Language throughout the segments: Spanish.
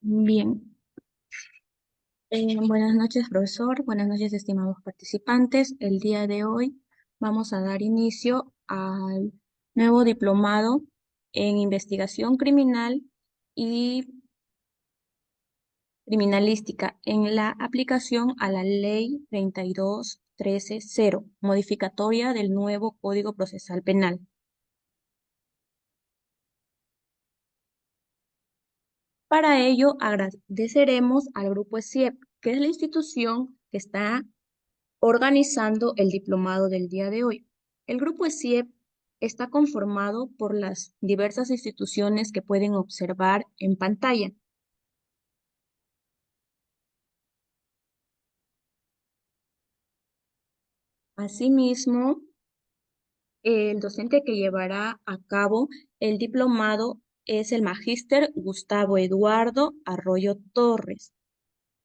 Bien, buenas noches, profesor. Buenas noches, estimados participantes. El día de hoy vamos a dar inicio al nuevo diplomado en investigación criminal y criminalística en la aplicación a la Ley 32.13.0, modificatoria del nuevo Código Procesal Penal. Para ello, agradeceremos al Grupo ESIEP, que es la institución que está organizando el diplomado del día de hoy. El grupo ESIEP está conformado por las diversas instituciones que pueden observar en pantalla. Asimismo, el docente que llevará a cabo el diplomado es el magíster Gustavo Eduardo Arroyo Torres,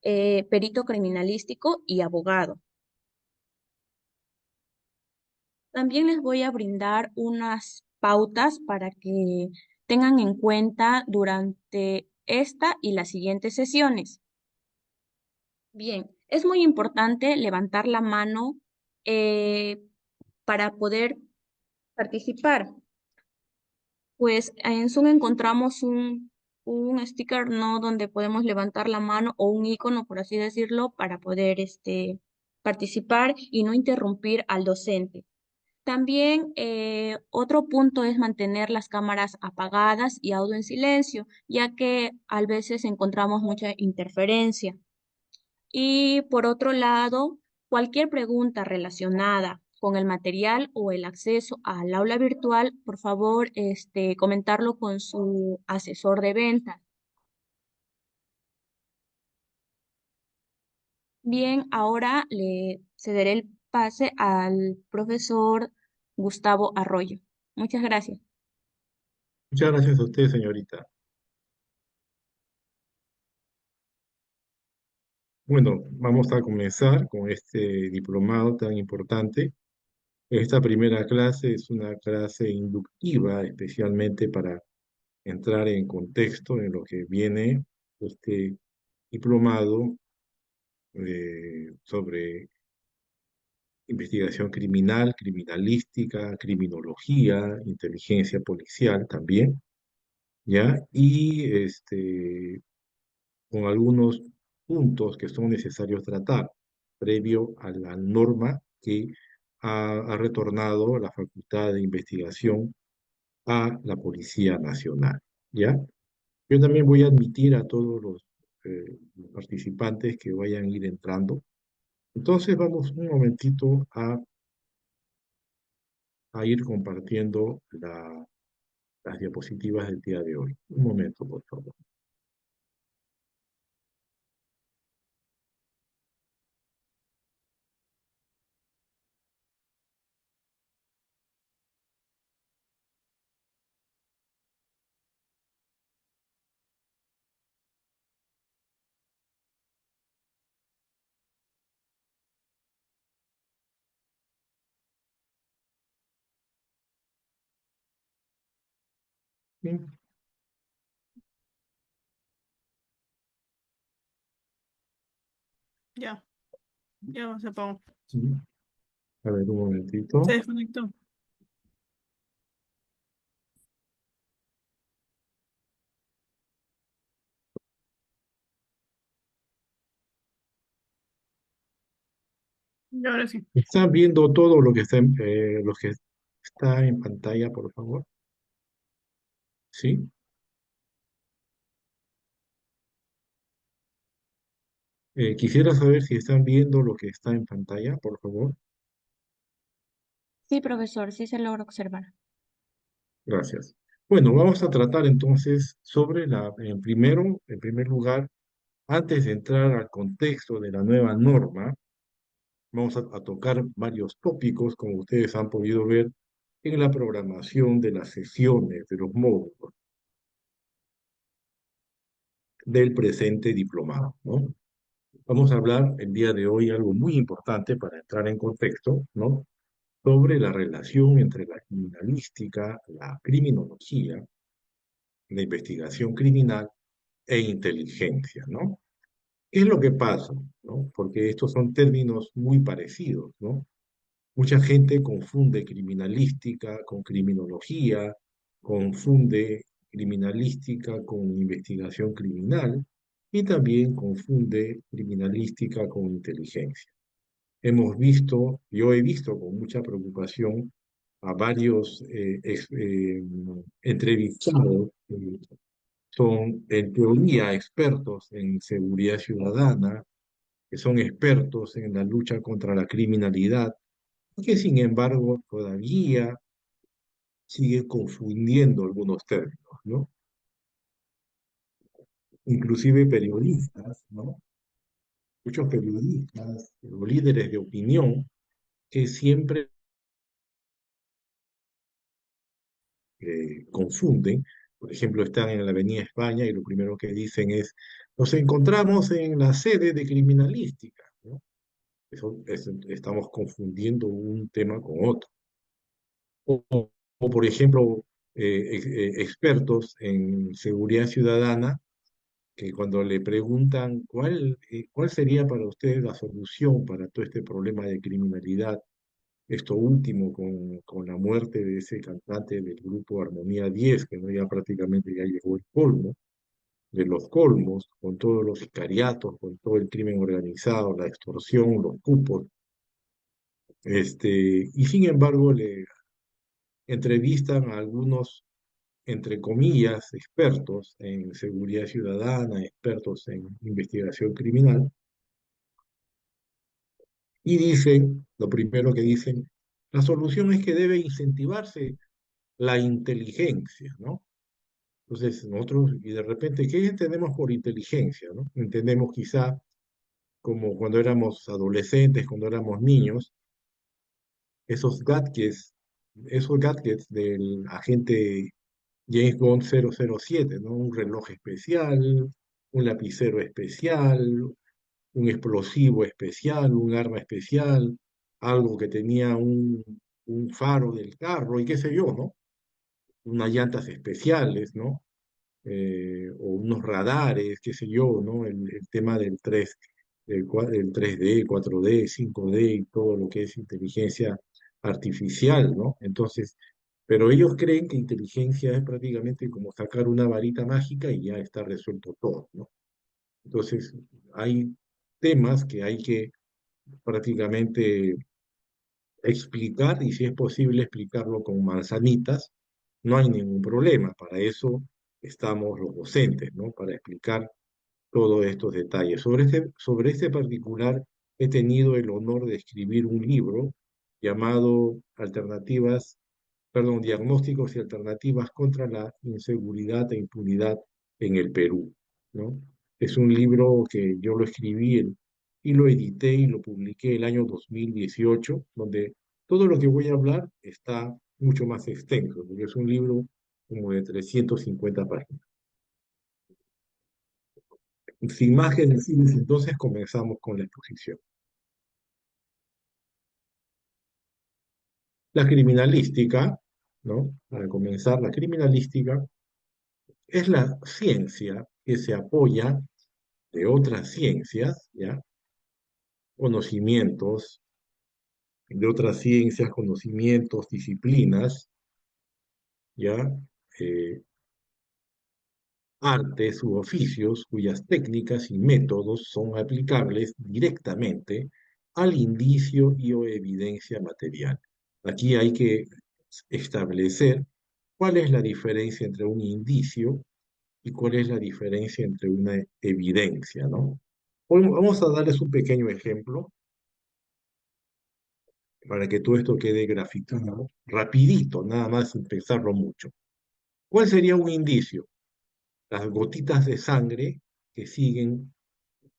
perito criminalístico y abogado. También les voy a brindar unas pautas para que tengan en cuenta durante esta y las siguientes sesiones. Bien, es muy importante levantar la mano eh, para poder participar. Pues en Zoom encontramos un sticker, ¿no? Donde podemos levantar la mano o un icono, por así decirlo, para poder participar y no interrumpir al docente. También otro punto es mantener las cámaras apagadas y audio en silencio, ya que a veces encontramos mucha interferencia. Y por otro lado, cualquier pregunta relacionada con el material o el acceso al aula virtual, por favor, comentarlo con su asesor de ventas. Bien, ahora le cederé el pase al profesor Gustavo Arroyo. Muchas gracias. Muchas gracias a usted, señorita. Bueno, vamos a comenzar con este diplomado tan importante. Esta primera clase es una clase inductiva, especialmente para entrar en contexto en lo que viene este diplomado sobre investigación criminal, criminalística, criminología, inteligencia policial también, ¿ya? Y con algunos puntos que son necesarios tratar previo a la norma que ha retornado la Facultad de Investigación a la Policía Nacional, ¿ya? Yo también voy a admitir a todos los participantes que vayan a ir entrando. Entonces vamos un momentito a ir compartiendo las diapositivas del día de hoy. Un momento, por favor. Bien. Ya, ya se apagó. Sí. A ver, un Se momentito. desconectó. Y ahora sí. ¿Están viendo todo lo que está en pantalla, por favor? ¿Sí? Quisiera saber si están viendo lo que está en pantalla, por favor. Sí, profesor, sí se logra observar. Gracias. Bueno, vamos a tratar entonces sobre en primer lugar, antes de entrar al contexto de la nueva norma, vamos a tocar varios tópicos, como ustedes han podido ver en la programación de las sesiones, de los módulos del presente diplomado, ¿no? Vamos a hablar el día de hoy algo muy importante para entrar en contexto, ¿no? Sobre la relación entre la criminalística, la criminología, la investigación criminal e inteligencia, ¿no? ¿Qué es lo que pasa? ¿No? Porque estos son términos muy parecidos, ¿no? Mucha gente confunde criminalística con criminología, confunde criminalística con investigación criminal y también confunde criminalística con inteligencia. Yo he visto con mucha preocupación a varios entrevistados que son en teoría expertos en seguridad ciudadana, que son expertos en la lucha contra la criminalidad, y que sin embargo todavía sigue confundiendo algunos términos, ¿no? Inclusive periodistas, ¿no? Muchos periodistas o líderes de opinión que siempre confunden. Por ejemplo, están en la Avenida España y lo primero que dicen es, nos encontramos en la sede de criminalística, ¿no? Estamos confundiendo un tema con otro. O, por ejemplo, expertos en seguridad ciudadana que cuando le preguntan cuál sería para ustedes la solución para todo este problema de criminalidad, esto último con la muerte de ese cantante del grupo Armonía 10 que no ya prácticamente ya llegó el colmo, de los colmos, con todos los sicariatos, con todo el crimen organizado, la extorsión, los cupos, y sin embargo le entrevistan a algunos, entre comillas, expertos en seguridad ciudadana, expertos en investigación criminal, y dicen, lo primero que dicen, la solución es que debe incentivarse la inteligencia, ¿no? Entonces, nosotros, y de repente, ¿qué entendemos por inteligencia, no? Entendemos quizá como cuando éramos adolescentes, cuando éramos niños, esos gadgets, esos gadgets del agente James Bond 007, ¿no? Un reloj especial, un lapicero especial, un explosivo especial, un arma especial, algo que tenía un faro del carro y qué sé yo, ¿no? Unas llantas especiales, ¿no? O unos radares, qué sé yo, ¿no? El tema del 3, el 3D, 4D, 5D y todo lo que es inteligencia artificial, ¿no? Entonces, pero ellos creen que inteligencia es prácticamente como sacar una varita mágica y ya está resuelto todo, ¿no? Entonces, hay temas que hay que prácticamente explicar y si es posible explicarlo con manzanitas, no hay ningún problema. Para eso estamos los docentes, ¿no? Para explicar todos estos detalles. Sobre este particular, he tenido el honor de escribir un libro llamado Diagnósticos y alternativas contra la inseguridad e impunidad en el Perú, ¿no? Es un libro que yo lo escribí y lo edité y lo publiqué el año 2018, donde todo lo que voy a hablar está mucho más extenso, porque es un libro como de 350 páginas. Sin más que decirles, entonces comenzamos con la exposición. La criminalística, ¿no? Para comenzar, la criminalística es la ciencia que se apoya de otras ciencias, ¿ya? Conocimientos, de otras ciencias, conocimientos, disciplinas, ¿ya? Eh, Artes u oficios cuyas técnicas y métodos son aplicables directamente al indicio y o evidencia material. Aquí hay que establecer cuál es la diferencia entre un indicio y cuál es la diferencia entre una evidencia, ¿no? Vamos a darles un pequeño ejemplo para que todo esto quede graficado rapidito, nada más sin pensarlo mucho. ¿Cuál sería un indicio? Las gotitas de sangre que siguen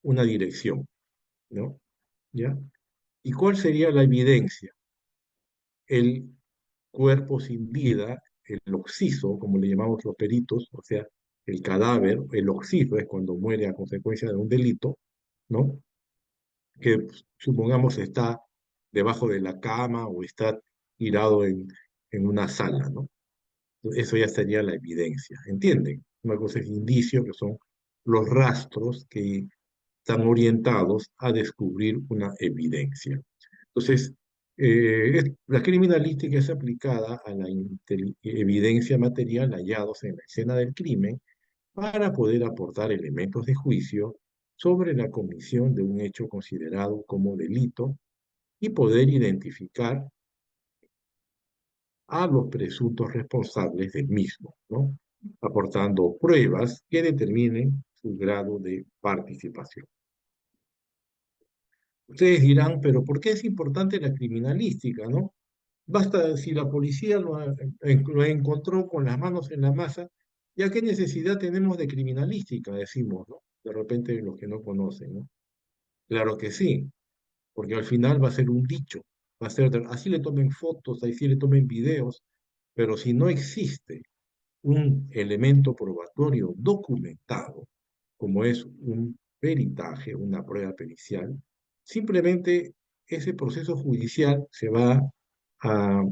una dirección, ¿no? ¿Ya? ¿Y cuál sería la evidencia? El cuerpo sin vida, el occiso, como le llamamos los peritos, o sea, el cadáver, el occiso es cuando muere a consecuencia de un delito, ¿no? Que supongamos está debajo de la cama o está tirado en una sala, ¿no? Eso ya sería la evidencia, ¿entienden? Una cosa es indicio, que son los rastros que están orientados a descubrir una evidencia. Entonces, la criminalística es aplicada a la evidencia material hallados en la escena del crimen para poder aportar elementos de juicio sobre la comisión de un hecho considerado como delito y poder identificar a los presuntos responsables del mismo, ¿no? Aportando pruebas que determinen su grado de participación. Ustedes dirán, pero ¿por qué es importante la criminalística, no? Basta si la policía lo encontró con las manos en la masa, ¿ya qué necesidad tenemos de criminalística? Decimos, ¿no? De repente los que no conocen, ¿no? Claro que sí, porque al final va a ser un dicho, va a ser, así le tomen fotos, así le tomen videos, pero si no existe un elemento probatorio documentado, como es un peritaje, una prueba pericial, simplemente ese proceso judicial a, a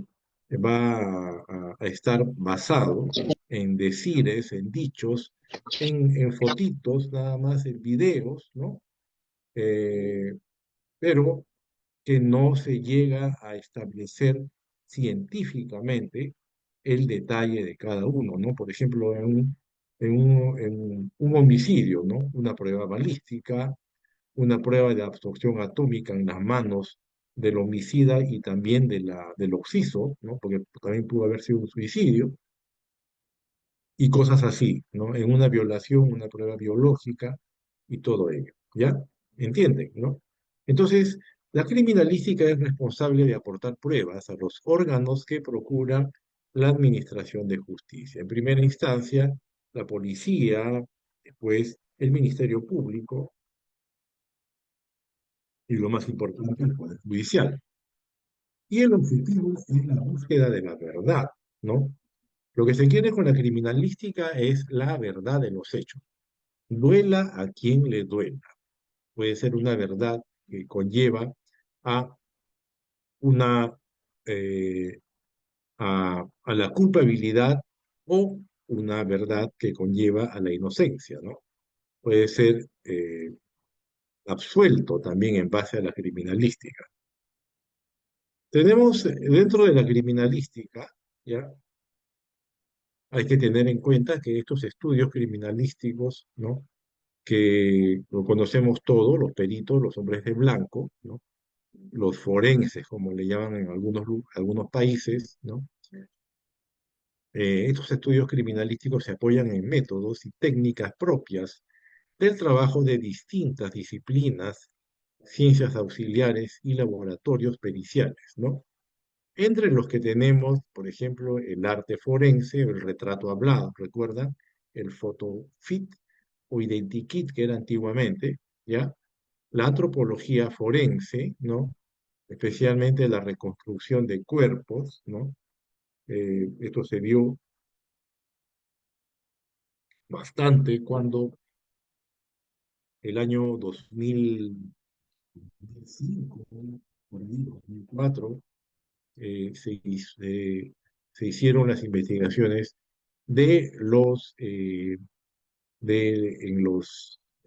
estar basado en decires, en dichos, en fotitos, nada más, en videos, ¿no? Eh, pero que no se llega a establecer científicamente el detalle de cada uno, ¿no? Por ejemplo, en un homicidio, ¿no? Una prueba balística, una prueba de absorción atómica en las manos del homicida y también del occiso, ¿no? Porque también pudo haber sido un suicidio, y cosas así, ¿no? En una violación, una prueba biológica y todo ello, ¿ya? ¿Entienden, no? Entonces, la criminalística es responsable de aportar pruebas a los órganos que procuran la administración de justicia. En primera instancia, la policía, después el Ministerio Público y lo más importante, el Poder Judicial. Y el objetivo es la búsqueda de la verdad, ¿no? Lo que se quiere con la criminalística es la verdad de los hechos. Duela a quien le duela. Puede ser una verdad que conlleva a una eh, a la culpabilidad o una verdad que conlleva a la inocencia, ¿no? Puede ser absuelto también en base a la criminalística. Tenemos dentro de la criminalística, ¿ya? Hay que tener en cuenta que estos estudios criminalísticos, ¿no? Que lo conocemos todos, los peritos, los hombres de blanco, ¿no? Los forenses, como le llaman en algunos países, ¿no? Estos estudios criminalísticos se apoyan en métodos y técnicas propias del trabajo de distintas disciplinas, ciencias auxiliares y laboratorios periciales, ¿no? Entre los que tenemos, por ejemplo, el arte forense, el retrato hablado, ¿recuerdan? El photofit o identikit que era antiguamente, ¿ya? La antropología forense, ¿no? Especialmente la reconstrucción de cuerpos, ¿no? Esto se dio bastante cuando el año 2005, por ahí, 2004, se hicieron las investigaciones de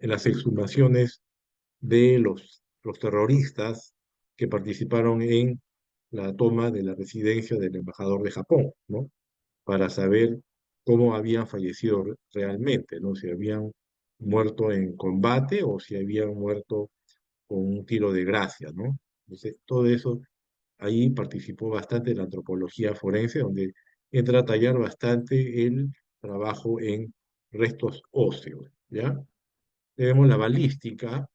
en las exhumaciones de los terroristas que participaron en la toma de la residencia del embajador de Japón, ¿no? Para saber cómo habían fallecido realmente, ¿no? Si habían muerto en combate o si habían muerto con un tiro de gracia, ¿no? Entonces, todo eso, ahí participó bastante la antropología forense, donde entra a tallar bastante el trabajo en restos óseos, ¿ya? Tenemos la balística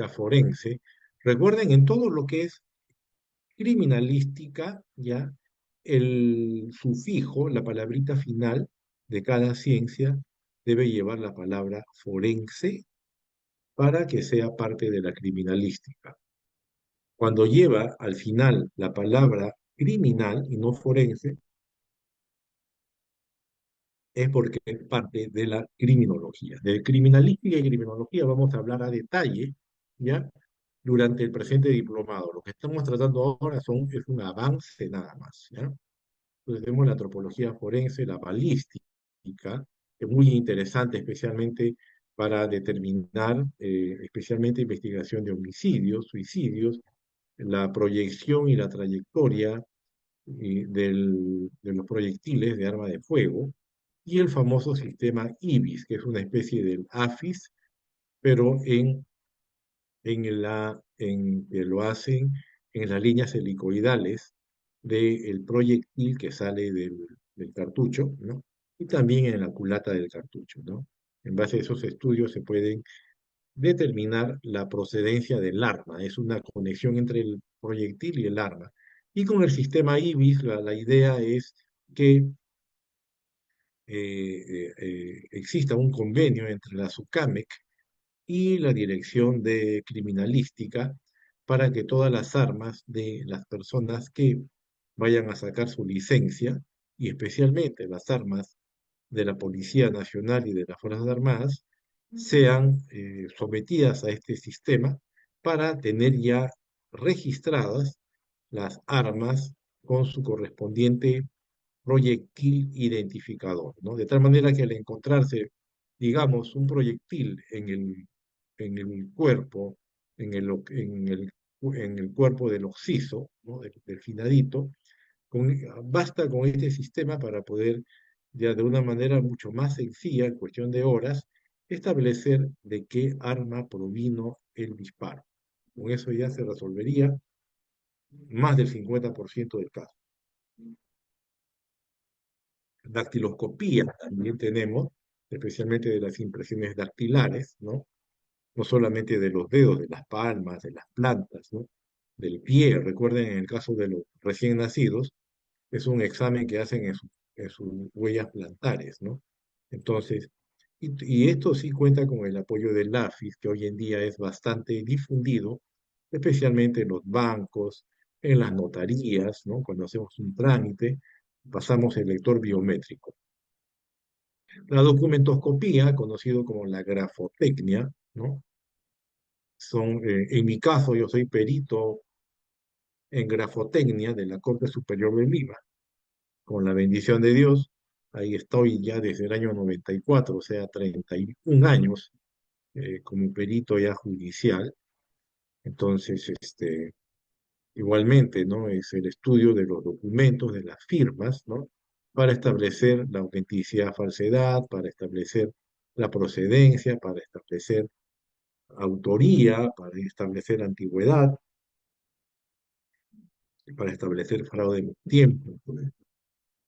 forense. Recuerden, en todo lo que es criminalística, ¿ya? El sufijo, la palabrita final de cada ciencia debe llevar la palabra forense para que sea parte de la criminalística. Cuando lleva al final la palabra criminal y no forense, es porque es parte de la criminología. De criminalística y criminología vamos a hablar a detalle, ¿ya? Durante el presente diplomado. Lo que estamos tratando ahora es un avance nada más, ¿ya? Entonces tenemos la antropología forense, la balística, muy interesante, especialmente para determinar, especialmente investigación de homicidios, suicidios, la proyección y la trayectoria de los proyectiles de arma de fuego y el famoso sistema IBIS, que es una especie del AFIS, pero que lo hacen en las líneas helicoidales del proyectil que sale del cartucho, ¿no? Y también en la culata del cartucho, ¿no? En base a esos estudios se pueden determinar la procedencia del arma, es una conexión entre el proyectil y el arma. Y con el sistema IBIS, la idea es que exista un convenio entre la SUCAMEC y la Dirección de Criminalística para que todas las armas de las personas que vayan a sacar su licencia, y especialmente las armas de la Policía Nacional y de las Fuerzas Armadas, sean sometidas a este sistema para tener ya registradas las armas con su correspondiente proyectil identificador, ¿no? De tal manera que al encontrarse, digamos, un proyectil en el cuerpo, en el cuerpo del occiso, ¿no? Del finadito, basta con este sistema para poder, ya de una manera mucho más sencilla, en cuestión de horas, establecer de qué arma provino el disparo. Con eso ya se resolvería más del 50% del caso. Dactiloscopía también tenemos, especialmente de las impresiones dactilares, ¿no? No solamente de los dedos, de las palmas, de las plantas, ¿no? Del pie. Recuerden, en el caso de los recién nacidos, es un examen que hacen en sus huellas plantares, ¿no? Entonces, y esto sí cuenta con el apoyo del LAFIS, que hoy en día es bastante difundido, especialmente en los bancos, en las notarías, ¿no? Cuando hacemos un trámite, pasamos el lector biométrico. La documentoscopía, conocido como la grafotecnia, ¿no? En mi caso, yo soy perito en grafotecnia de la Corte Superior de Lima. Con la bendición de Dios, ahí estoy ya desde el año 94, o sea, 31 años como perito ya judicial. Entonces, igualmente, ¿no? Es el estudio de los documentos, de las firmas, ¿no? Para establecer la autenticidad, falsedad, para establecer la procedencia, para establecer autoría, para establecer antigüedad, para establecer fraude en el tiempo.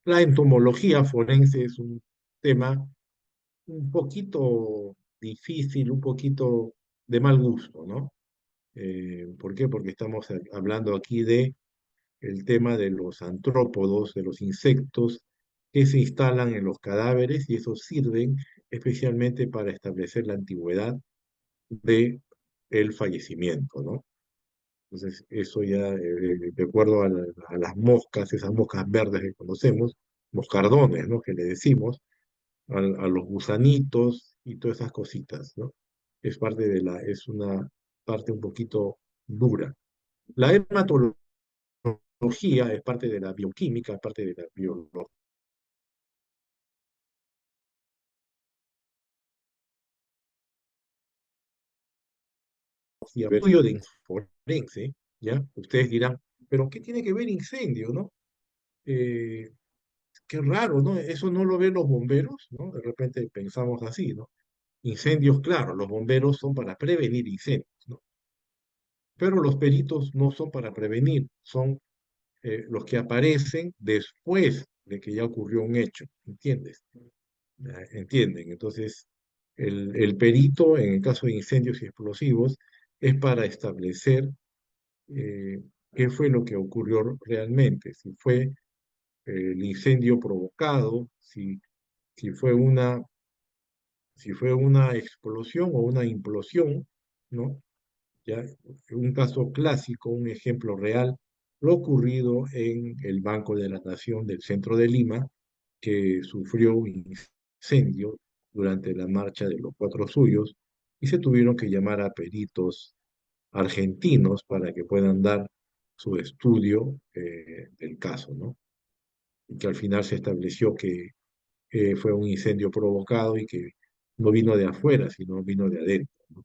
La entomología forense es un tema un poquito difícil, un poquito de mal gusto, ¿no? ¿Por qué? Porque estamos hablando aquí de el tema de los antrópodos, de los insectos que se instalan en los cadáveres y esos sirven especialmente para establecer la antigüedad de el fallecimiento, ¿no? Entonces, eso ya, de acuerdo a las moscas, esas moscas verdes que conocemos, moscardones, ¿no? Que le decimos, a los gusanitos y todas esas cositas, ¿no? Es una parte un poquito dura. La hematología es parte de la bioquímica, es parte de la biología. El estudio de forense, ¿ya? Ustedes dirán, pero ¿qué tiene que ver incendio, no? Eh, Qué raro, ¿no? Eso no lo ven los bomberos, ¿no? De repente pensamos así, ¿no? Incendios, claro, los bomberos son para prevenir incendios, ¿no? Pero los peritos no son para prevenir, son los que aparecen después de que ya ocurrió un hecho, ¿entiendes? ¿Entienden? Entonces, el perito, en el caso de incendios y explosivos, es para establecer eh, qué fue lo que ocurrió realmente, si fue el incendio provocado, si fue una explosión o una implosión, ¿no? Ya, un caso clásico, un ejemplo real, lo ocurrido en el Banco de la Nación del centro de Lima, que sufrió un incendio durante la marcha de los Cuatro Suyos y se tuvieron que llamar a peritos argentinos para que puedan dar su estudio del caso, ¿no? Y que al final se estableció que fue un incendio provocado y que no vino de afuera, sino vino de adentro, ¿no?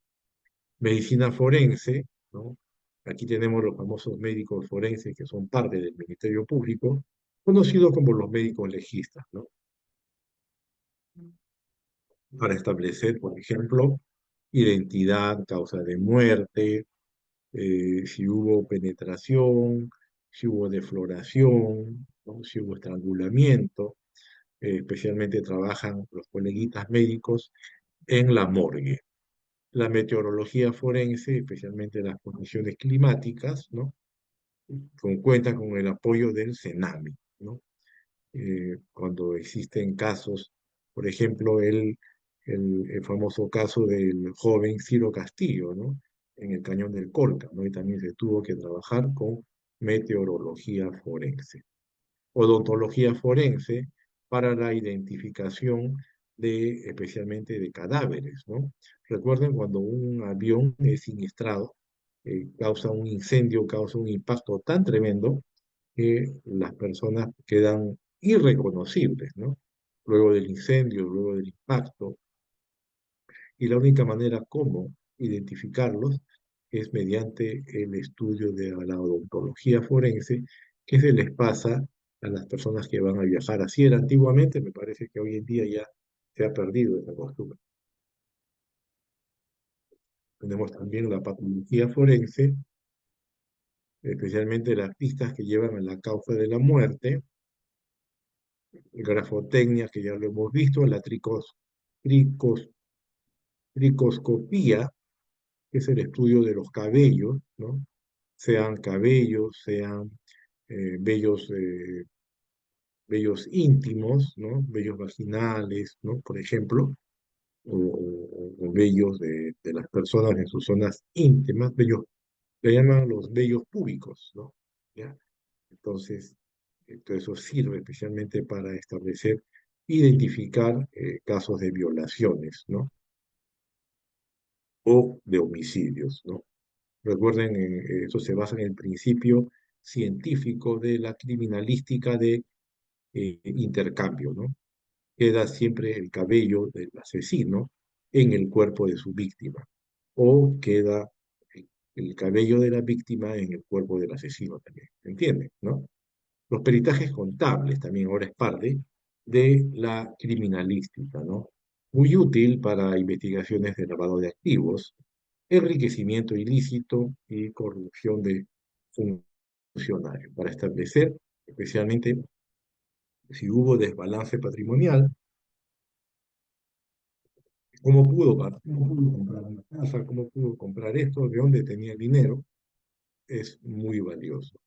Medicina forense, ¿no? Aquí tenemos los famosos médicos forenses que son parte del Ministerio Público, conocidos como los médicos legistas, ¿no? Para establecer, por ejemplo, identidad, causa de muerte, si hubo penetración, si hubo defloración, ¿no? Si hubo estrangulamiento. Especialmente trabajan los coleguitas médicos en la morgue. La meteorología forense, especialmente las condiciones climáticas, ¿no? Cuenta con el apoyo del CENAMI, ¿no? Cuando existen casos, por ejemplo, el famoso caso del joven Ciro Castillo, ¿no? En el Cañón del Colca, ¿no? Y también se tuvo que trabajar con meteorología forense. Odontología forense para la identificación de, especialmente de cadáveres, ¿no? Recuerden cuando un avión es siniestrado, causa un incendio, causa un impacto tan tremendo que las personas quedan irreconocibles, ¿no? Luego del incendio, luego del impacto, y la única manera como identificarlos es mediante el estudio de la odontología forense que se les pasa a las personas que van a viajar. Así era antiguamente, me parece que hoy en día ya se ha perdido esa costumbre. Tenemos también la patología forense, especialmente las pistas que llevan a la causa de la muerte, grafotecnia, que ya lo hemos visto, la tricos- tricoscopía, que es el estudio de los cabellos, ¿no? Sean cabellos, sean vellos, vellos íntimos, ¿no? Vellos vaginales, ¿no? Por ejemplo, o vellos de las personas en sus zonas íntimas, vellos, le llaman los vellos púbicos, ¿no? ¿Ya? Entonces, todo eso sirve especialmente para establecer, identificar casos de violaciones, ¿no? O de homicidios, ¿no? Recuerden, eso se basa en el principio científico de la criminalística de intercambio, ¿no? Queda siempre el cabello del asesino en el cuerpo de su víctima, o queda el cabello de la víctima en el cuerpo del asesino también, ¿entienden? ¿No? Los peritajes contables también ahora es parte de la criminalística, ¿no? Muy útil para investigaciones de lavado de activos, enriquecimiento ilícito y corrupción de funcionarios, para establecer especialmente si hubo desbalance patrimonial, cómo pudo comprar una casa, cómo pudo comprar esto, de dónde tenía el dinero, es muy valioso.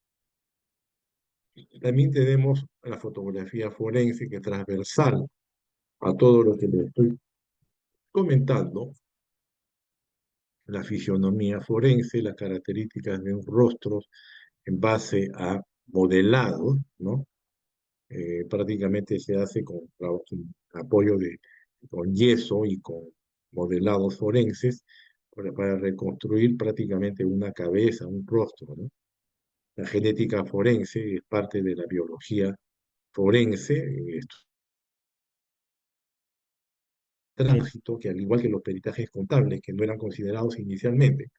También tenemos la fotografía forense, que es transversal a todo lo que les estoy comentando, la fisionomía forense, las características de un rostro en base a modelados, ¿no? Prácticamente se hace con apoyo con yeso y con modelados forenses para reconstruir prácticamente una cabeza, un rostro, ¿no? La genética forense es parte de la biología forense, tránsito, que al igual que los peritajes contables, que no eran considerados inicialmente,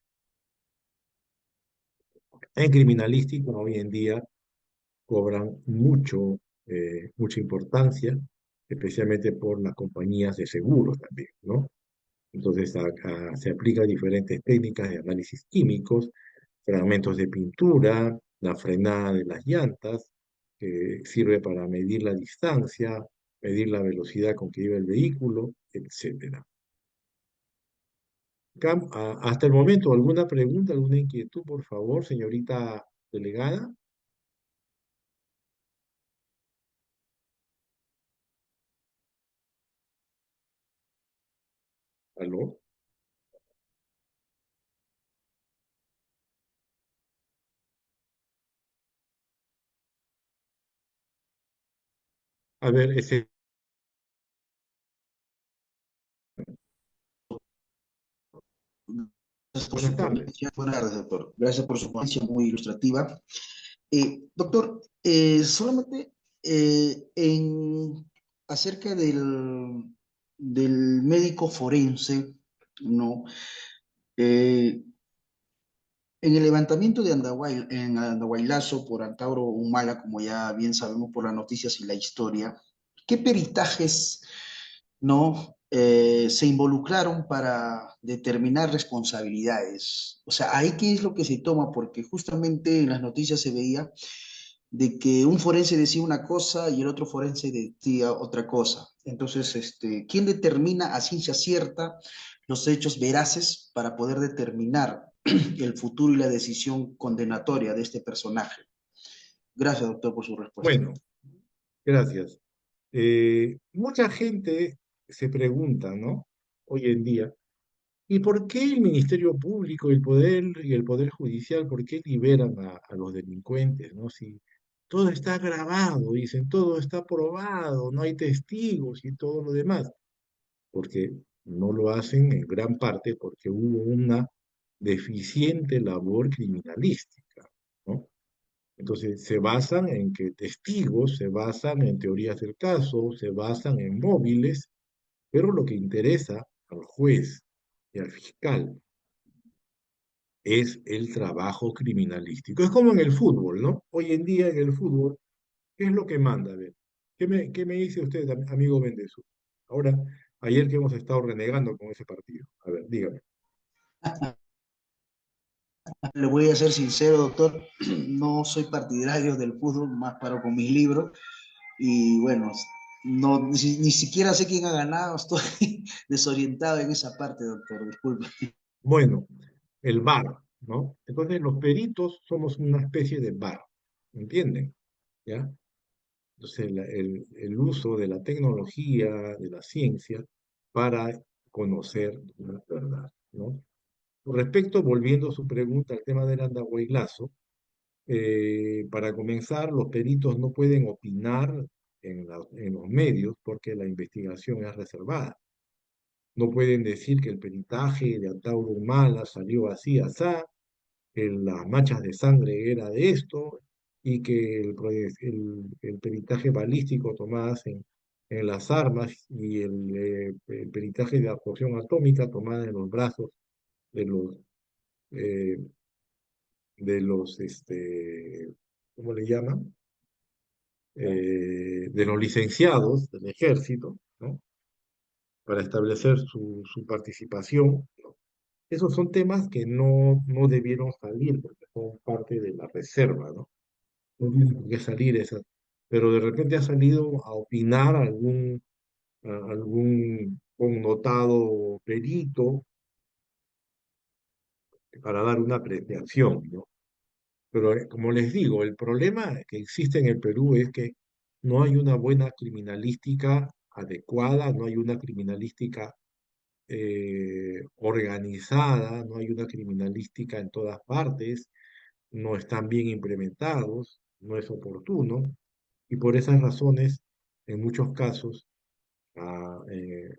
en criminalística hoy en día cobran mucha importancia, especialmente por las compañías de seguros también, ¿no? Entonces acá se aplican diferentes técnicas de análisis químicos, fragmentos de pintura, la frenada de las llantas, que sirve para medir la distancia, medir la velocidad con que iba el vehículo, etcétera. Hasta el momento, ¿alguna pregunta, alguna inquietud, por favor, señorita delegada? ¿Aló? A ver, Gracias por buenas su tardes. ponencia. Buenas tardes, doctor. Gracias por su ponencia muy ilustrativa. Doctor, solamente en acerca del médico forense, ¿no? Eh, en el levantamiento de en Andahuaylazo por Antauro Humala, como ya bien sabemos por las noticias y la historia, ¿qué peritajes, no, se involucraron para determinar responsabilidades? O sea, ahí qué es lo que se toma, porque justamente en las noticias se veía de que un forense decía una cosa y el otro forense decía otra cosa. Entonces, ¿quién determina a ciencia cierta los hechos veraces para poder determinar el futuro y la decisión condenatoria de este personaje? Gracias, doctor, por su respuesta. Bueno, gracias. Mucha gente se pregunta, ¿no? Hoy en día, ¿y por qué el Ministerio Público y el Poder Judicial, por qué liberan a los delincuentes, ¿no? Si todo está grabado, dicen, todo está probado, no hay testigos y todo lo demás. Porque no lo hacen en gran parte porque hubo una deficiente labor criminalística, ¿no? Entonces, se basan en que testigos, se basan en teorías del caso, se basan en móviles, pero lo que interesa al juez y al fiscal es el trabajo criminalístico. Es como en el fútbol, ¿no? Hoy en día en el fútbol, ¿qué es lo que manda? A ver, qué me dice usted, amigo Bendezú? Ahora, ayer que hemos estado renegando con ese partido. A ver, dígame. Le voy a ser sincero, doctor, no soy partidario del fútbol, más paro con mis libros y bueno, no, ni siquiera sé quién ha ganado, estoy desorientado en esa parte, doctor, disculpe. Bueno, el VAR, ¿no? Entonces, los peritos somos una especie de VAR, ¿entienden? ¿Ya? Entonces, el uso de la tecnología, de la ciencia, para conocer la verdad, ¿no? Con respecto, volviendo a su pregunta al tema del andahuaylazo, para comenzar, los peritos no pueden opinar en los medios porque la investigación es reservada. No pueden decir que el peritaje de Antauro Humala salió así, asá, que las manchas de sangre era de esto, y que el peritaje balístico tomadas en las armas y el peritaje de absorción atómica tomada en los brazos de eh, ¿cómo le llaman? De los licenciados del ejército, ¿no? Para establecer su participación. Esos son temas que no debieron salir porque son parte de la reserva, ¿no? No tiene por qué salir esas. Pero de repente ha salido a opinar algún connotado perito para dar una apreciación, ¿no? Pero como les digo, el problema que existe en el Perú es que no hay una buena criminalística adecuada, no hay una criminalística organizada, no hay una criminalística en todas partes, no están bien implementados, no es oportuno, y por esas razones, en muchos casos, ah, eh,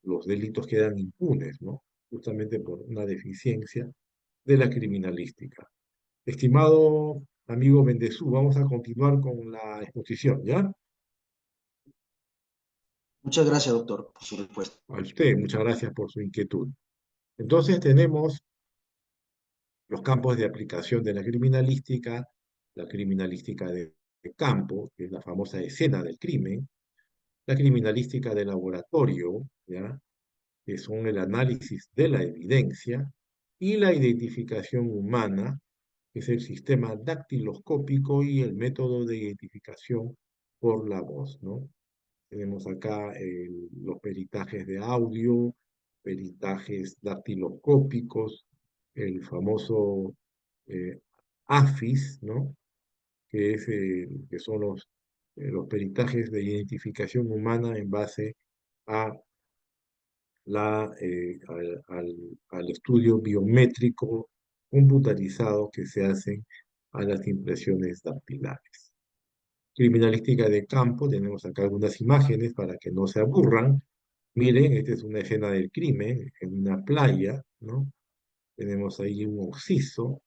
los delitos quedan impunes, ¿no? Justamente por una deficiencia de la criminalística. Estimado amigo Bendezú, vamos a continuar con la exposición, ¿ya? Muchas gracias, doctor, por su respuesta. A usted, muchas gracias por su inquietud. Entonces tenemos los campos de aplicación de la criminalística de campo, que es la famosa escena del crimen, la criminalística de laboratorio, ¿ya? Que son el análisis de la evidencia, y la identificación humana, que es el sistema dactiloscópico y el método de identificación por la voz, ¿no? Tenemos acá los peritajes de audio, peritajes dactiloscópicos, el famoso eh, AFIS, ¿no? Que son los peritajes de identificación humana en base a al estudio biométrico computarizado que se hace a las impresiones dactilares. Criminalística de campo, tenemos acá algunas imágenes para que no se aburran. Miren, esta es una escena del crimen en una playa, ¿no? Tenemos ahí un occiso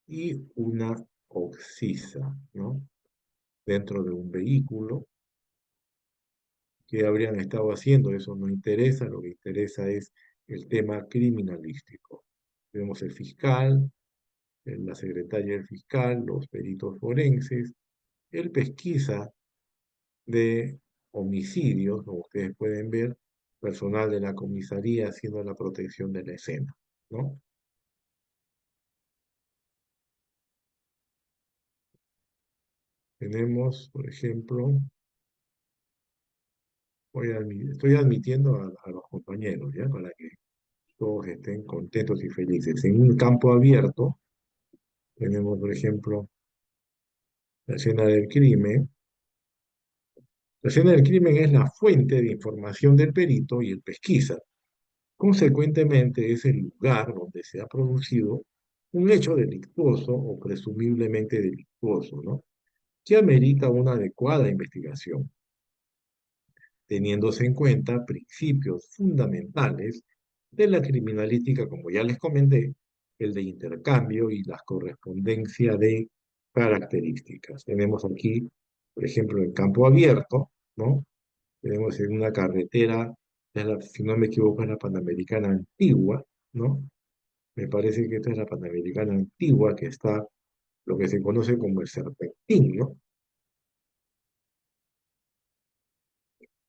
y una occisa, ¿no? Dentro de un vehículo. qué habrían estado haciendo, eso no interesa, lo que interesa es el tema criminalístico. Tenemos el fiscal, la secretaria del fiscal, los peritos forenses, el pesquisa de homicidios, como ustedes pueden ver, personal de la comisaría haciendo la protección de la escena, ¿no? Tenemos, por ejemplo, estoy admitiendo a los compañeros, ¿ya? Para que todos estén contentos y felices. En un campo abierto tenemos, por ejemplo, la escena del crimen. La escena del crimen es la fuente de información del perito y el pesquisa. Consecuentemente, es el lugar donde se ha producido un hecho delictuoso o presumiblemente delictuoso, ¿no? Que amerita una adecuada investigación, teniéndose en cuenta principios fundamentales de la criminalística, como ya les comenté, el de intercambio y la correspondencia de características. Tenemos aquí, por ejemplo, el campo abierto, ¿no? Tenemos en una carretera, si no me equivoco, es la Panamericana Antigua, ¿no? Me parece que esta es la Panamericana Antigua, que está lo que se conoce como el Serpentín, ¿no?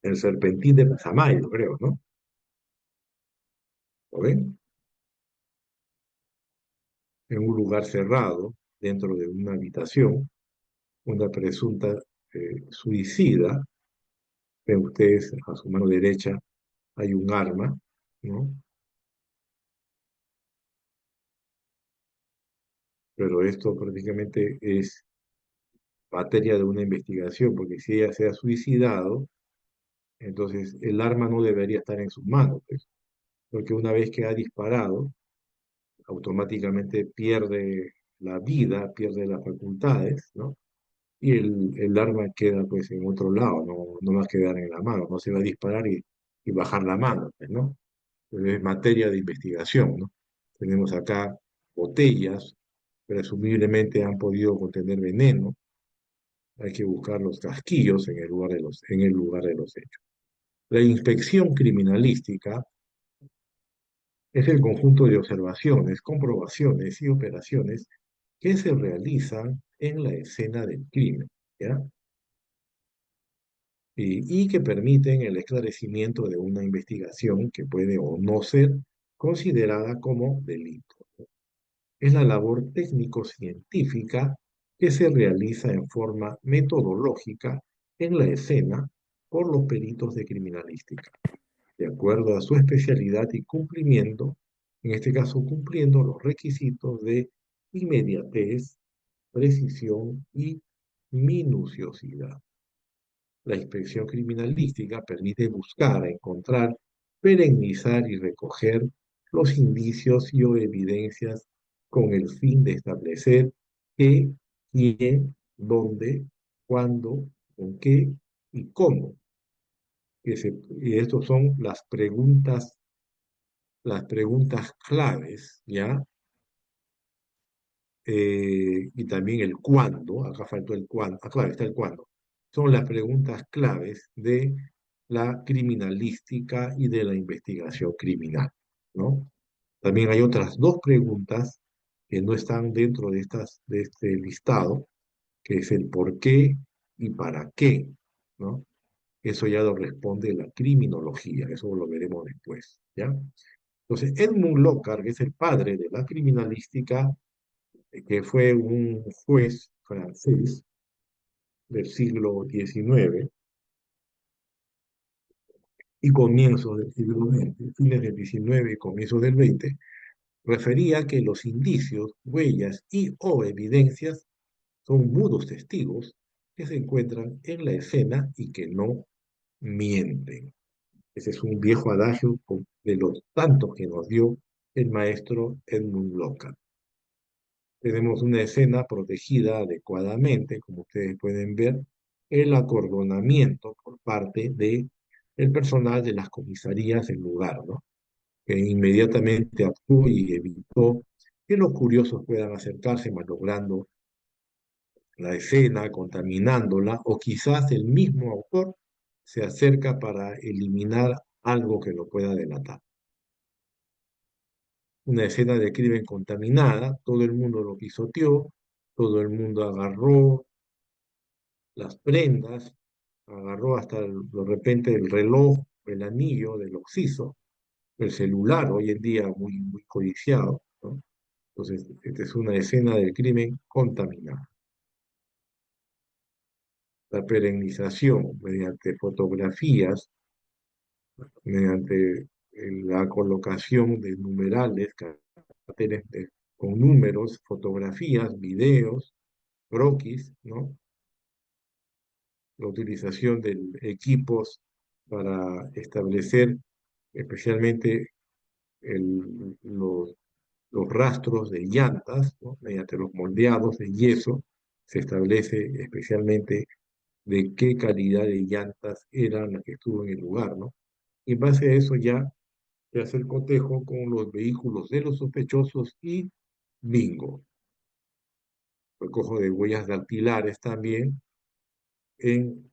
El Serpentín de Pasamayo, creo, ¿no? ¿Lo ven? En un lugar cerrado, dentro de una habitación, una presunta suicida. Ven ustedes, a su mano derecha hay un arma, ¿no? Pero esto prácticamente es materia de una investigación, porque si ella se ha suicidado, entonces el arma no debería estar en sus manos, pues, porque una vez que ha disparado, automáticamente pierde la vida, pierde las facultades, ¿no? Y el arma queda pues en otro lado, no va a quedar en la mano, no se va a disparar y bajar la mano, pues, ¿no? Entonces, es materia de investigación, ¿no? Tenemos acá botellas, presumiblemente han podido contener veneno, hay que buscar los casquillos en el lugar de los hechos. La inspección criminalística es el conjunto de observaciones, comprobaciones y operaciones que se realizan en la escena del crimen, ¿ya? Y que permiten el esclarecimiento de una investigación que puede o no ser considerada como delito. Es la labor técnico-científica que se realiza en forma metodológica en la escena por los peritos de criminalística, de acuerdo a su especialidad y cumplimiento, en este caso cumpliendo los requisitos de inmediatez, precisión y minuciosidad. La inspección criminalística permite buscar, encontrar, perennizar y recoger los indicios y o evidencias con el fin de establecer qué, quién, dónde, cuándo, con qué y cómo. Y estas son las preguntas claves, ¿ya? Y también el cuándo, acá faltó el cuándo, ah, claro, está el cuándo. Son las preguntas claves de la criminalística y de la investigación criminal, ¿no? También hay otras dos preguntas que no están dentro de este listado, que es el por qué y para qué, ¿no? Eso ya lo responde la criminología, eso lo veremos después, ¿ya? Entonces, Edmund Lockhart, que es el padre de la criminalística, que fue un juez francés del siglo XIX y comienzos del siglo XX, fines del XIX y comienzos del XX, refería que los indicios, huellas y o evidencias son mudos testigos que se encuentran en la escena y que no mienten. Ese es un viejo adagio de los tantos que nos dio el maestro Edmund Lockhart. Tenemos una escena protegida adecuadamente, como ustedes pueden ver, el acordonamiento por parte de el personal de las comisarías del lugar, ¿no? Que inmediatamente actuó y evitó que los curiosos puedan acercarse, malogrando la escena, contaminándola, o quizás el mismo autor se acerca para eliminar algo que lo pueda delatar. Una escena de crimen contaminada, todo el mundo lo pisoteó, todo el mundo agarró las prendas, agarró hasta de repente el reloj, el anillo del occiso, el celular, hoy en día muy, muy codiciado, ¿no? Entonces, esta es una escena del crimen contaminada. La perenización mediante fotografías, mediante la colocación de numerales, carteles con números, fotografías, videos, croquis, ¿no? La utilización de equipos para establecer especialmente los rastros de llantas, ¿no? Mediante los moldeados de yeso, se establece especialmente de qué calidad de llantas eran las que estuvo en el lugar, ¿no? Y en base a eso ya se hace el cotejo con los vehículos de los sospechosos y bingo. Recojo de huellas dactilares también en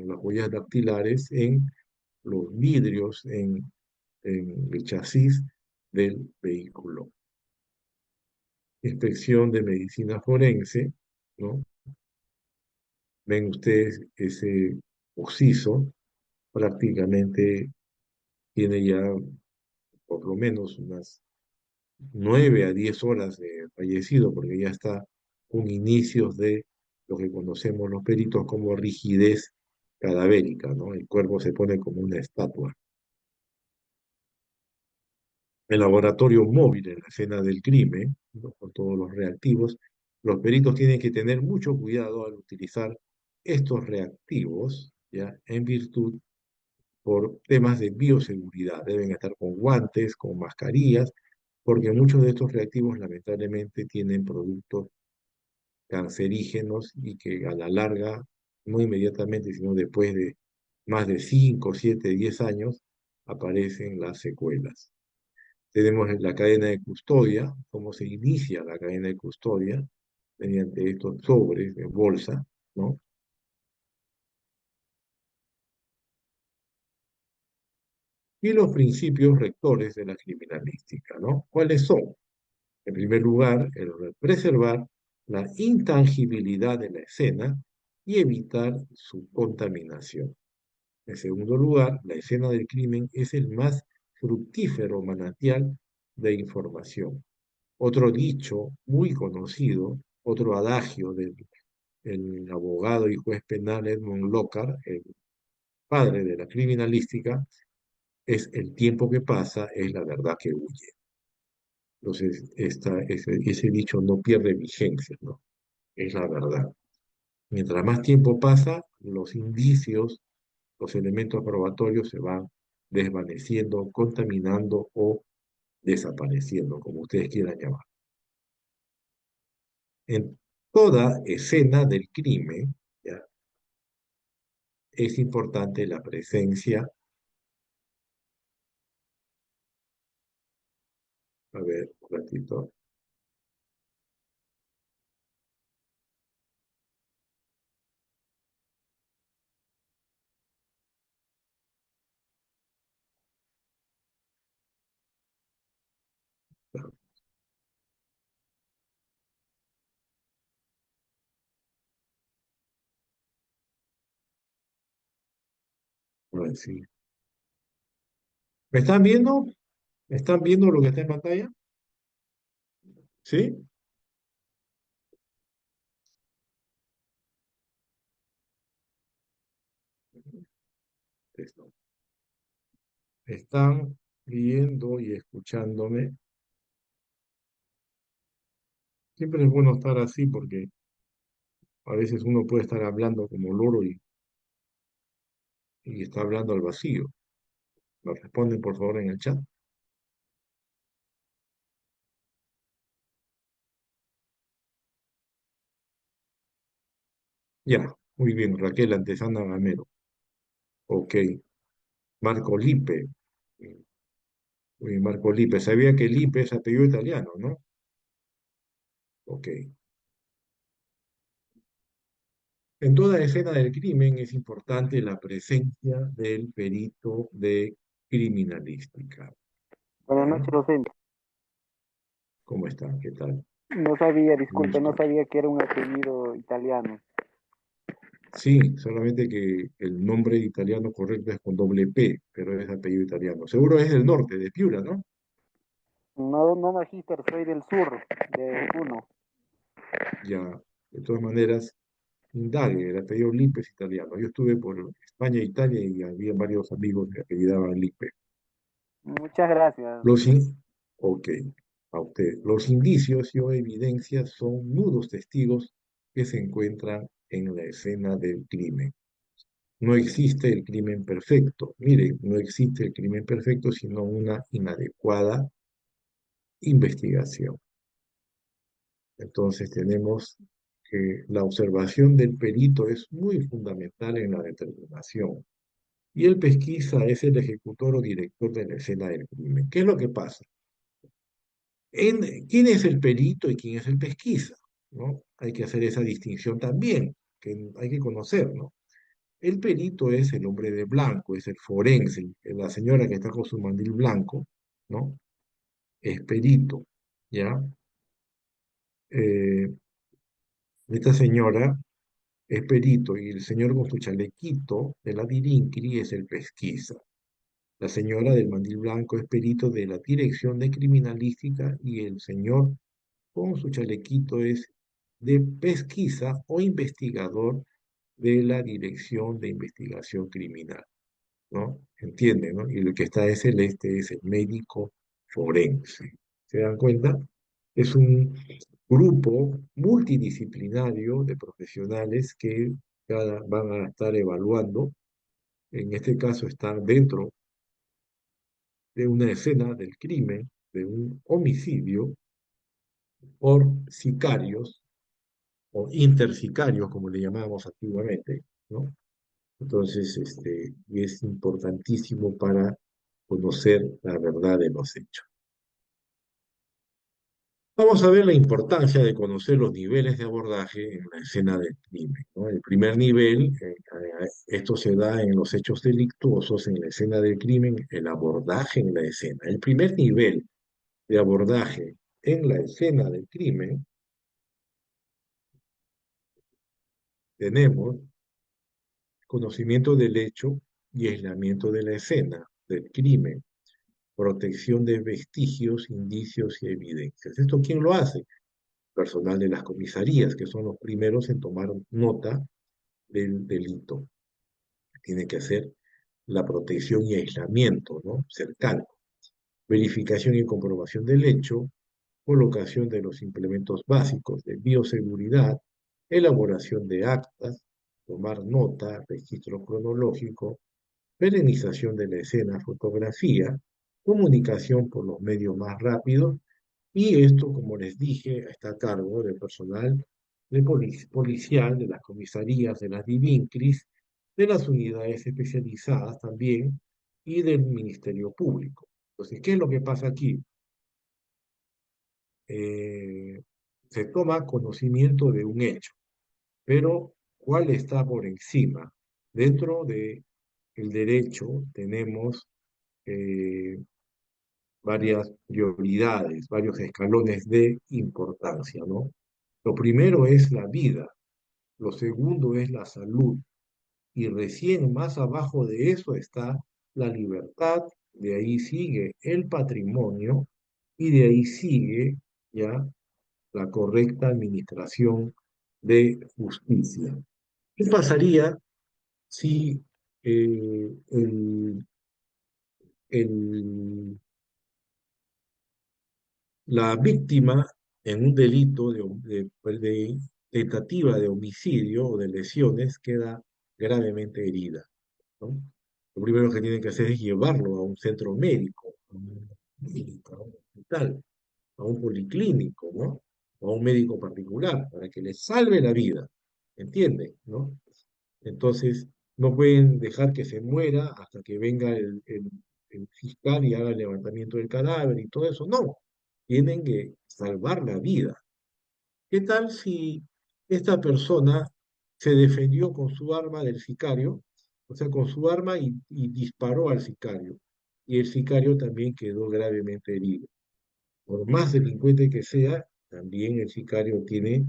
las huellas dactilares en los vidrios, en el chasis del vehículo. Inspección de medicina forense, ¿no? Ven ustedes ese occiso, prácticamente tiene ya por lo menos unas 9 a 10 horas de fallecido, porque ya está con inicios de lo que conocemos los peritos como rigidez cadavérica, ¿no? El cuerpo se pone como una estatua. El laboratorio móvil en la escena del crimen, ¿no? Con todos los reactivos, los peritos tienen que tener mucho cuidado al utilizar estos reactivos, ¿ya? En virtud por temas de bioseguridad. Deben estar con guantes, con mascarillas, porque muchos de estos reactivos lamentablemente tienen productos cancerígenos y que a la larga, no inmediatamente, sino después de más de 5, 7, 10 años, aparecen las secuelas. Tenemos la cadena de custodia, cómo se inicia la cadena de custodia mediante estos sobres de bolsa, ¿no? Y los principios rectores de la criminalística, ¿no? ¿Cuáles son? En primer lugar, el preservar la intangibilidad de la escena y evitar su contaminación. En segundo lugar, la escena del crimen es el más fructífero manantial de información. Otro dicho muy conocido, otro adagio del el abogado y juez penal Edmund Lockhart, el padre de la criminalística, es el tiempo que pasa, es la verdad que huye. Entonces, ese dicho no pierde vigencia, ¿no? Es la verdad. Mientras más tiempo pasa, los indicios, los elementos probatorios se van desvaneciendo, contaminando o desapareciendo, como ustedes quieran llamar. En toda escena del crimen, ¿ya? Es importante la presencia, a ver, un ratito, a ver si- ¿Me están viendo? ¿Me están viendo lo que está en pantalla? ¿Sí? Esto. Están viendo y escuchándome. Siempre es bueno estar así porque a veces uno puede estar hablando como loro y está hablando al vacío. ¿Me responden por favor en el chat? Ya, muy bien, Raquel Antesana Gamero. Ok, Marco Lipe. Muy bien, Marco Lipe. Sabía que Lipe es apellido italiano, ¿no? Ok. En toda escena del crimen es importante la presencia del perito de criminalística. Buenas ¿Ya? noches, docente. ¿Cómo está? ¿Qué tal? No sabía, disculpe, no Gusto. sabía que era un apellido italiano. Sí, solamente que el nombre italiano correcto es con doble P, pero es apellido italiano. Seguro es del norte, de Piura, ¿no? No, no, magíster, soy del sur, de Puno. Ya, de todas maneras, indague, el apellido Lippe es italiano. Yo estuve por España e Italia y había varios amigos que apellidaban Lippe. Muchas gracias. Los ok, a usted. Los indicios y o evidencias son nudos testigos que se encuentran en la escena del crimen. No existe el crimen perfecto. Mire, no existe el crimen perfecto, sino una inadecuada investigación. Entonces tenemos que la observación del perito es muy fundamental en la determinación. Y el pesquisa es el ejecutor o director de la escena del crimen. ¿Qué es lo que pasa? ¿Quién es el perito y quién es el pesquisa? ¿No? Hay que hacer esa distinción también, que hay que conocer, ¿no? El perito es el hombre de blanco, es el forense, la señora que está con su mandil blanco, ¿no? Es perito, ¿ya? Eh, esta señora es perito y el señor con su chalequito de la Dirincri es el pesquisa. La señora del mandil blanco es perito de la Dirección de Criminalística y el señor con su chalequito es de pesquisa o investigador de la Dirección de Investigación Criminal, ¿no? ¿Entiende, no? Y el que está es es el médico forense. ¿Se dan cuenta? Es un grupo multidisciplinario de profesionales que van a estar evaluando, en este caso están dentro de una escena del crimen, de un homicidio, por sicarios o intersicarios, como le llamábamos antiguamente, ¿no? Entonces, es importantísimo para conocer la verdad de los hechos. Vamos a ver la importancia de conocer los niveles de abordaje en la escena del crimen, ¿no? El primer nivel, esto se da en los hechos delictuosos, en la escena del crimen, el abordaje en la escena. El primer nivel de abordaje en la escena del crimen, tenemos conocimiento del hecho y aislamiento de la escena del crimen, protección de vestigios, indicios y evidencias. ¿Esto quién lo hace? Personal de las comisarías, que son los primeros en tomar nota del delito. Tiene que hacer la protección y aislamiento, ¿no? Cercano. Verificación y comprobación del hecho, colocación de los implementos básicos de bioseguridad, elaboración de actas, tomar nota, registro cronológico, perenización de la escena, fotografía, comunicación por los medios más rápidos, y esto, como les dije, está a cargo del personal policial, de las comisarías, de las DIVINCRIS, de las unidades especializadas también y del Ministerio Público. Entonces, ¿qué es lo que pasa aquí? Eh, Se toma conocimiento de un hecho, pero ¿cuál está por encima? Dentro de el derecho tenemos eh, varias prioridades, varios escalones de importancia, ¿no? Lo primero es la vida, lo segundo es la salud, y recién más abajo de eso está la libertad, de ahí sigue el patrimonio y de ahí sigue ya la correcta administración de justicia. ¿Qué pasaría si el la víctima en un delito de tentativa de homicidio o de lesiones queda gravemente herida, ¿no? Lo primero que tienen que hacer es llevarlo a un centro médico, a un clínica, a un hospital, a un policlínico, ¿no? O a un médico particular, para que le salve la vida, ¿entiende? ¿No? Entonces, no pueden dejar que se muera hasta que venga el fiscal y haga el levantamiento del cadáver y todo eso. No, tienen que salvar la vida. ¿Qué tal si esta persona se defendió con su arma del sicario, o sea, con su arma y disparó al sicario. Y el sicario también quedó gravemente herido. Por más delincuente que sea, también el sicario tiene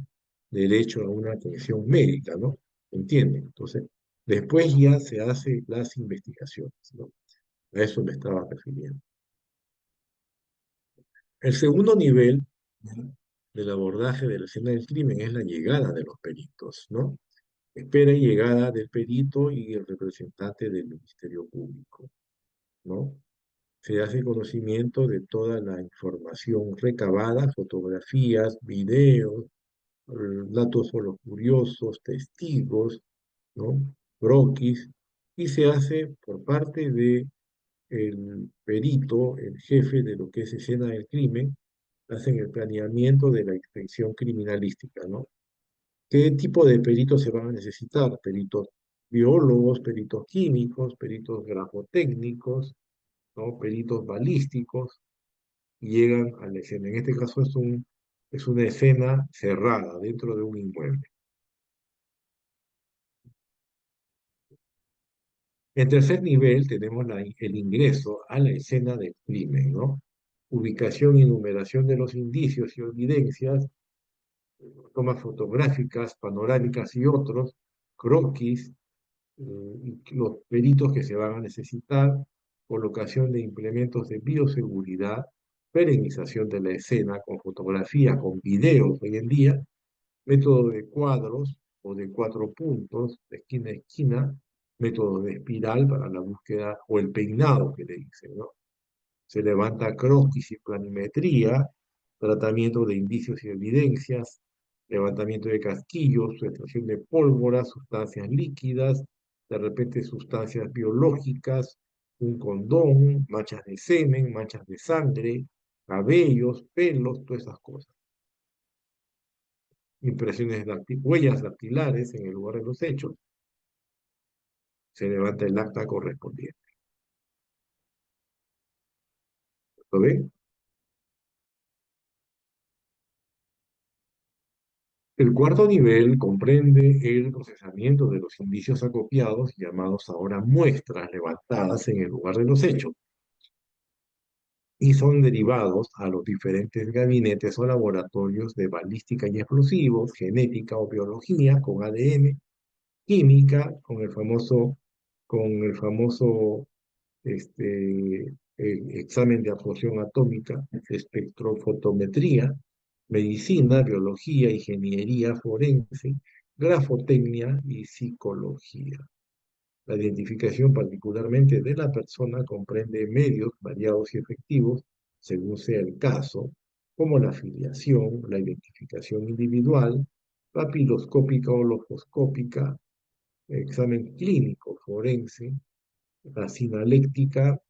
derecho a una atención médica, ¿no? ¿Entienden? Entonces, después ya se hacen las investigaciones, ¿no? A eso me estaba refiriendo. El segundo nivel del abordaje de la escena del crimen es la llegada de los peritos, ¿no? Espera y llegada del perito y el representante del Ministerio Público, ¿no? Se hace conocimiento de toda la información recabada, fotografías, videos, datos solo curiosos, testigos, ¿no? Croquis, y se hace por parte de el perito, el jefe de lo que es escena del crimen, hacen el planeamiento de la inspección criminalística, ¿no? ¿Qué tipo de peritos se van a necesitar? Peritos biólogos, peritos químicos, peritos grafotécnicos, ¿no? Peritos balísticos, y llegan a la escena. En este caso es una escena cerrada dentro de un inmueble. En tercer nivel tenemos el ingreso a la escena del crimen, ¿no? Ubicación y numeración de los indicios y evidencias, tomas fotográficas, panorámicas y otros, croquis, y los peritos que se van a necesitar, colocación de implementos de bioseguridad, perenización de la escena con fotografía, con videos hoy en día, método de cuadros o de 4 puntos, de esquina a esquina, método de espiral para la búsqueda, o el peinado que le dicen, ¿no? Se levanta croquis y planimetría, tratamiento de indicios y evidencias, levantamiento de casquillos, sustracción de pólvora, sustancias líquidas, de repente sustancias biológicas, un condón, manchas de semen, manchas de sangre, cabellos, pelos, todas esas cosas. Impresiones huellas dactilares en el lugar de los hechos. Se levanta el acta correspondiente. ¿Lo ven? El cuarto nivel comprende el procesamiento de los indicios acopiados, llamados ahora muestras levantadas en el lugar de los hechos, y son derivados a los diferentes gabinetes o laboratorios de balística y explosivos, genética o biología con ADN, química con el famoso examen de absorción atómica, espectrofotometría, medicina, biología, ingeniería forense, grafotecnia y psicología. La identificación particularmente de la persona comprende medios variados y efectivos, según sea el caso, como la filiación, la identificación individual, papiloscópica o logoscópica, examen clínico forense, la sinaléctica,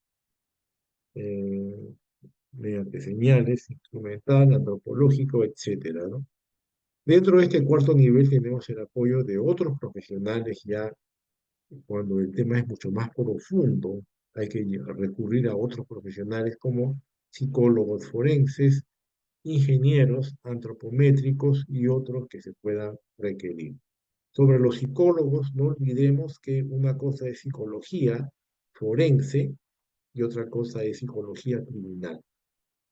eh, mediante señales, instrumental, antropológico, etcétera, ¿no? Dentro de este cuarto nivel tenemos el apoyo de otros profesionales ya cuando el tema es mucho más profundo, hay que recurrir a otros profesionales como psicólogos forenses, ingenieros, antropométricos y otros que se puedan requerir. Sobre los psicólogos, no olvidemos que una cosa es psicología forense y otra cosa es psicología criminal.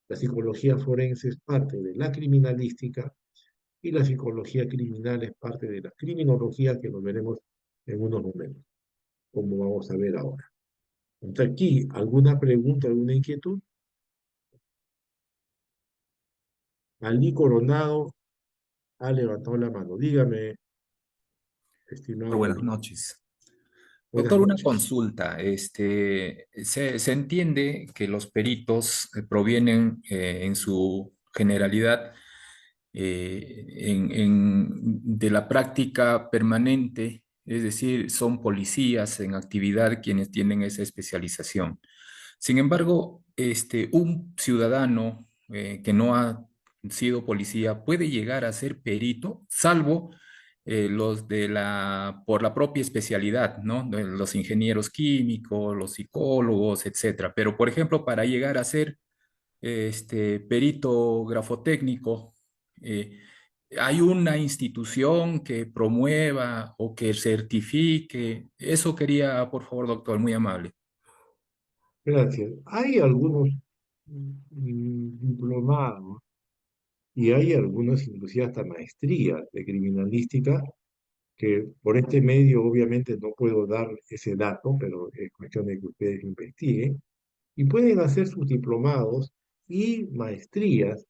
La psicología forense es parte de la criminalística y la psicología criminal es parte de la criminología, que lo veremos en unos momentos, como vamos a ver ahora. Hasta aquí, ¿alguna pregunta, alguna inquietud? Ali Coronado ha levantado la mano. Dígame, estimado Buenas Ali. noches. Buenas Doctor, una noches. consulta. Se entiende que los peritos provienen en su generalidad de la práctica permanente, es decir, son policías en actividad quienes tienen esa especialización. Sin embargo, un ciudadano que no ha sido policía puede llegar a ser perito, salvo los por la propia especialidad, ¿no? De los ingenieros químicos, los psicólogos, etcétera. Pero, por ejemplo, para llegar a ser perito grafotécnico, eh, ¿Hay una institución que promueva o que certifique? Eso quería, por favor, doctor, muy amable. Gracias. Hay algunos diplomados y hay algunos, inclusive hasta maestrías de criminalística, que por este medio obviamente no puedo dar ese dato, pero es cuestión de que ustedes investiguen, y pueden hacer sus diplomados y maestrías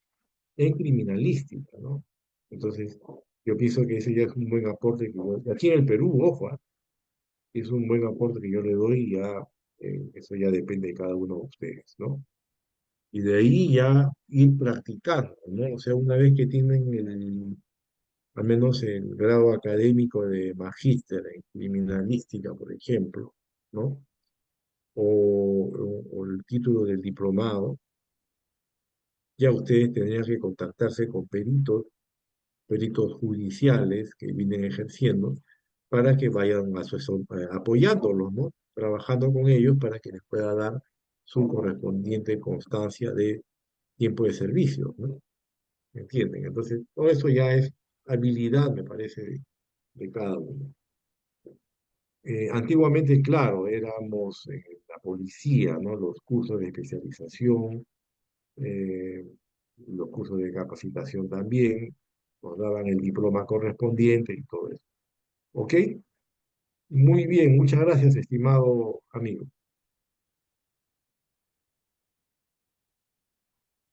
en criminalística, ¿no? Entonces, yo pienso que ese ya es un buen aporte que aquí en el Perú, ojo, es un buen aporte que yo le doy y ya, eso ya depende de cada uno de ustedes, ¿no? Y de ahí ya ir practicando, ¿no? O sea, una vez que tienen al menos el grado académico de magíster en criminalística, por ejemplo, ¿no? O el título del diplomado, ya ustedes tendrían que contactarse con peritos judiciales que vienen ejerciendo para que vayan apoyándolos, ¿no? Trabajando con ellos para que les pueda dar su correspondiente constancia de tiempo de servicio, ¿no? ¿Me entienden? Entonces, todo eso ya es habilidad, me parece, de cada uno. Antiguamente, claro, éramos la policía, ¿no? Los cursos de especialización, eh, los cursos de capacitación también, nos daban el diploma correspondiente y todo eso. ¿Ok? Muy bien, muchas gracias, estimado amigo.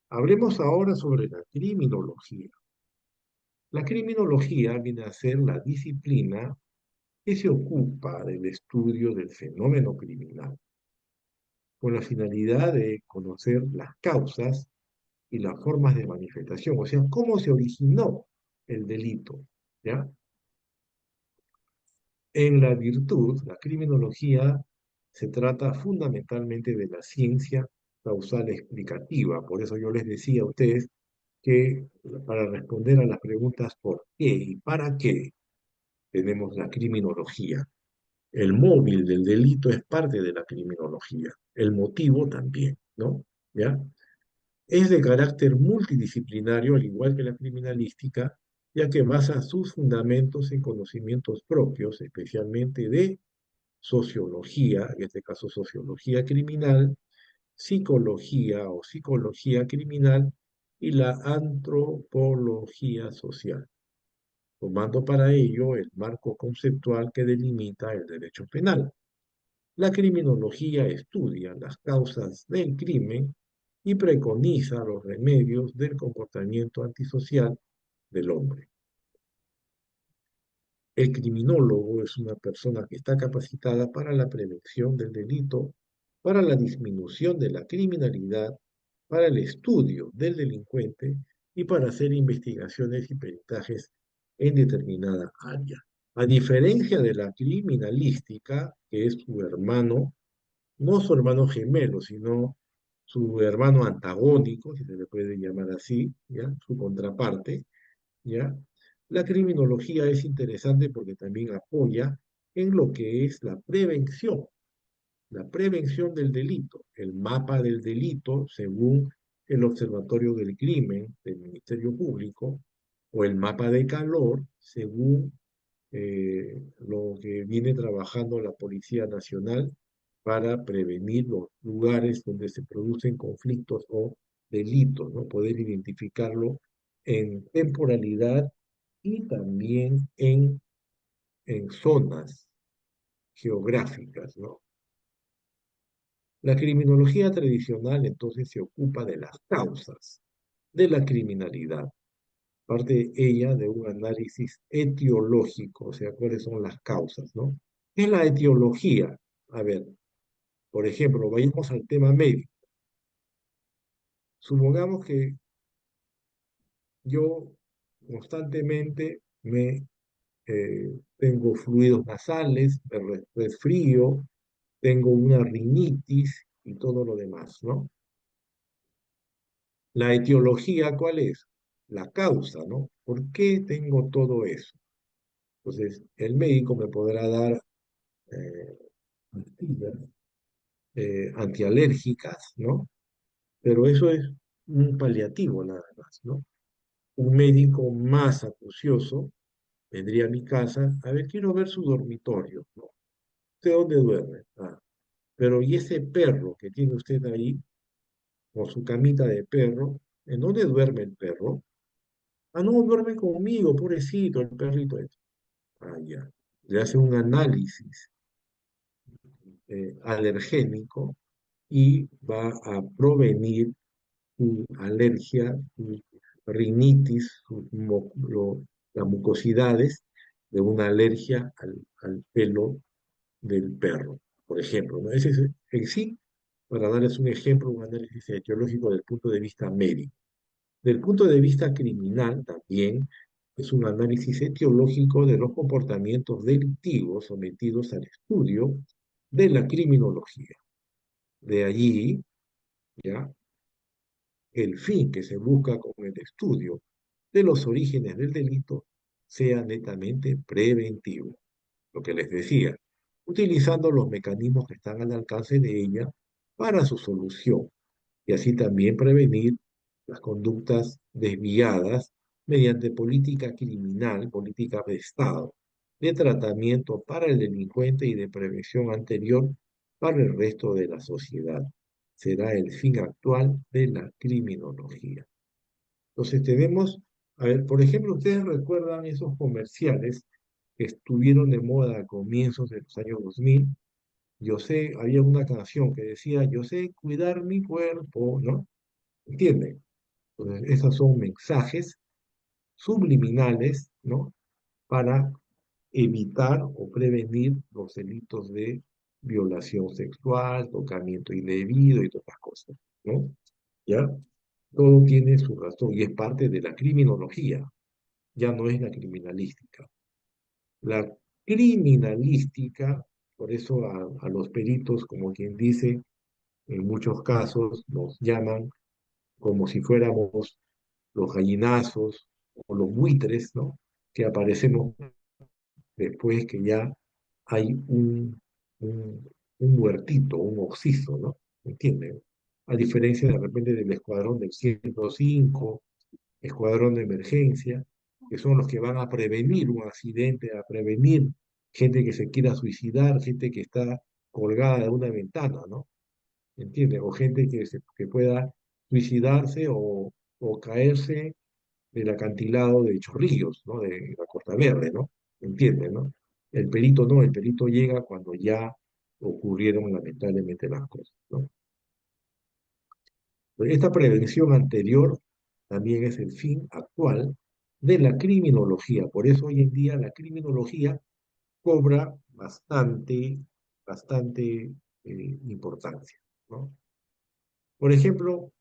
Hablemos ahora sobre la criminología. La criminología viene a ser la disciplina que se ocupa del estudio del fenómeno criminal, con la finalidad de conocer las causas y las formas de manifestación, o sea, cómo se originó el delito, ¿ya? En la virtud, la criminología se trata fundamentalmente de la ciencia causal explicativa. Por eso yo les decía a ustedes que para responder a las preguntas por qué y para qué tenemos la criminología. El móvil del delito es parte de la criminología, el motivo también, ¿no? ¿Ya? Es de carácter multidisciplinario, al igual que la criminalística, ya que basa sus fundamentos en conocimientos propios, especialmente de sociología, en este caso sociología criminal, psicología o psicología criminal y la antropología social, tomando para ello el marco conceptual que delimita el derecho penal. La criminología estudia las causas del crimen y preconiza los remedios del comportamiento antisocial del hombre. El criminólogo es una persona que está capacitada para la prevención del delito, para la disminución de la criminalidad, para el estudio del delincuente y para hacer investigaciones y peritajes en determinada área. A diferencia de la criminalística, que es su hermano, no su hermano gemelo, sino su hermano antagónico, si se le puede llamar así, ¿ya? Su contraparte, ¿ya? La criminología es interesante porque también apoya en lo que es la prevención del delito, el mapa del delito según el Observatorio del Crimen del Ministerio Público, o el mapa de calor según lo que viene trabajando la Policía Nacional para prevenir los lugares donde se producen conflictos o delitos, ¿no? Poder identificarlo en temporalidad y también en zonas geográficas, ¿no? La criminología tradicional entonces se ocupa de las causas de la criminalidad, parte ella de un análisis etiológico, o sea, cuáles son las causas, ¿no? ¿Qué es la etiología? A ver, por ejemplo, vayamos al tema médico. Supongamos que yo constantemente tengo fluidos nasales, me resfrío, tengo una rinitis y todo lo demás, ¿no? La etiología, ¿cuál es? La causa, ¿no? ¿Por qué tengo todo eso? Entonces, el médico me podrá dar eh, pastillas antialérgicas, ¿no? Pero eso es un paliativo nada más, ¿no? un médico más acucioso vendría a mi casa, a ver, quiero ver su dormitorio, ¿no? ¿Usted dónde duerme? Ah, pero ¿y ese perro que tiene usted ahí, con su camita de perro, en dónde duerme el perro? Ah, no, duerme conmigo, pobrecito, el perrito. Ah, ya. Le hace un análisis alergénico y va a provenir su alergia, su rinitis, las mucosidades de una alergia al pelo del perro, por ejemplo, ¿no? Ese es en sí, para darles un ejemplo, un análisis etiológico desde el punto de vista médico. Del punto de vista criminal, también es un análisis etiológico de los comportamientos delictivos sometidos al estudio de la criminología. De allí, ya, el fin que se busca con el estudio de los orígenes del delito sea netamente preventivo. Lo que les decía, utilizando los mecanismos que están al alcance de ella para su solución y así también prevenir las conductas desviadas mediante política criminal, política de Estado, de tratamiento para el delincuente y de prevención anterior para el resto de la sociedad. Será el fin actual de la criminología. Entonces tenemos, a ver, por ejemplo, ustedes recuerdan esos comerciales que estuvieron de moda a comienzos de los años 2000. Yo sé, había una canción que decía, yo sé cuidar mi cuerpo, ¿no? ¿Entienden? Entonces, esos son mensajes subliminales, ¿no? Para evitar o prevenir los delitos de violación sexual, tocamiento indebido y todas estas cosas, ¿no? ¿Ya? Todo tiene su razón y es parte de la criminología, ya no es la criminalística. La criminalística, por eso a los peritos, como quien dice, en muchos casos nos llaman como si fuéramos los gallinazos o los buitres, ¿no? Que aparecemos después que ya hay un muertito, un occiso, ¿no? ¿Entienden? A diferencia de repente del escuadrón del 105, escuadrón de emergencia, que son los que van a prevenir un accidente, a prevenir gente que se quiera suicidar, gente que está colgada de una ventana, ¿no? ¿Entiendes? O gente que pueda suicidarse o caerse del acantilado de Chorrillos, ¿no? De la Costa Verde, ¿no? ¿Entiendes, no? El perito no, el perito llega cuando ya ocurrieron lamentablemente las cosas, ¿no? Pero esta prevención anterior también es el fin actual de la criminología. Por eso hoy en día la criminología cobra bastante importancia, ¿no? Por ejemplo,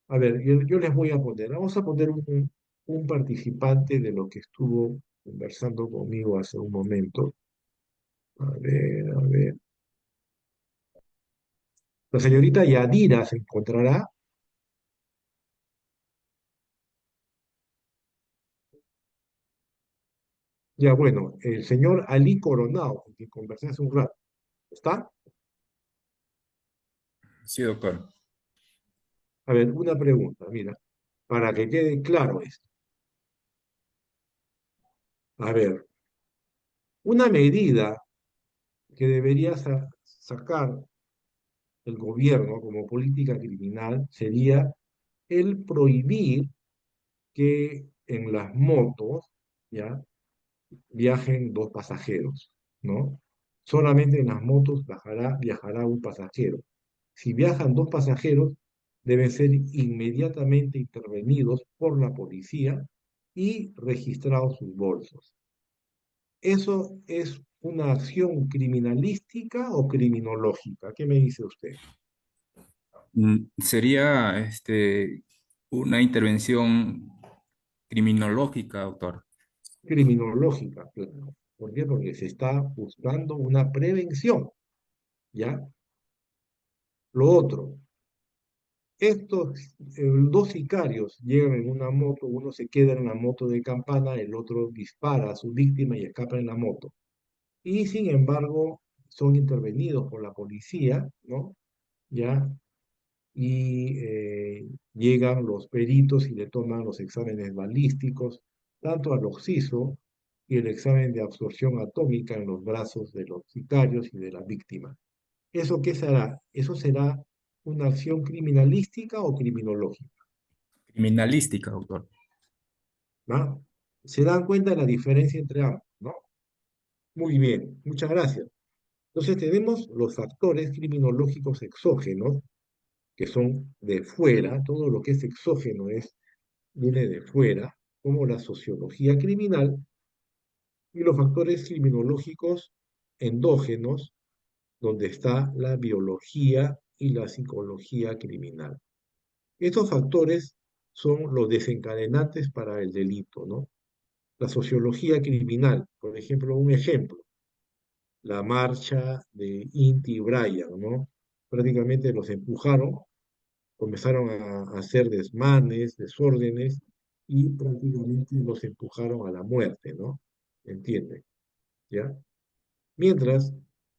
a ver, yo les voy a poner, vamos a poner un participante de lo que estuvo conversando conmigo hace un momento. A ver, a ver. La señorita Yadira se encontrará. Ya, bueno, el señor Ali Coronado, con quien conversé hace un rato. ¿Está? Sí, doctor. A ver, una pregunta, mira, para que quede claro esto. A ver, una medida que debería sacar el gobierno como política criminal sería el prohibir que en las motos, ¿ya? Viajen dos pasajeros, ¿no? Solamente en las motos viajará un pasajero. Si viajan dos pasajeros, deben ser inmediatamente intervenidos por la policía y registrados sus bolsos. ¿Eso es una acción criminalística o criminológica? ¿Qué me dice usted? Sería una intervención criminológica, doctor. Criminológica, claro. ¿Por qué? Porque se está buscando una prevención, ¿ya? Lo otro, estos dos sicarios llegan en una moto, uno se queda en la moto de campana, el otro dispara a su víctima y escapa en la moto. Y sin embargo, son intervenidos por la policía, ¿no? Ya, y llegan los peritos y le toman los exámenes balísticos, tanto al occiso y el examen de absorción atómica en los brazos de los sicarios y de la víctima. ¿Eso qué será? ¿Eso será una acción criminalística o criminológica? Criminalística, doctor. ¿No? ¿Se dan cuenta de la diferencia entre ambos? ¿No? Muy bien, muchas gracias. Entonces tenemos los factores criminológicos exógenos, que son de fuera, todo lo que es exógeno viene de fuera, como la sociología criminal, y los factores criminológicos endógenos, donde está la biología y la psicología criminal. Estos factores son los desencadenantes para el delito, ¿no? La sociología criminal, por ejemplo, un ejemplo, la marcha de Inti y Brian, ¿no? Prácticamente los empujaron, comenzaron a hacer desmanes, desórdenes, y prácticamente los empujaron a la muerte, ¿no? ¿Entiende? ¿Ya? Mientras,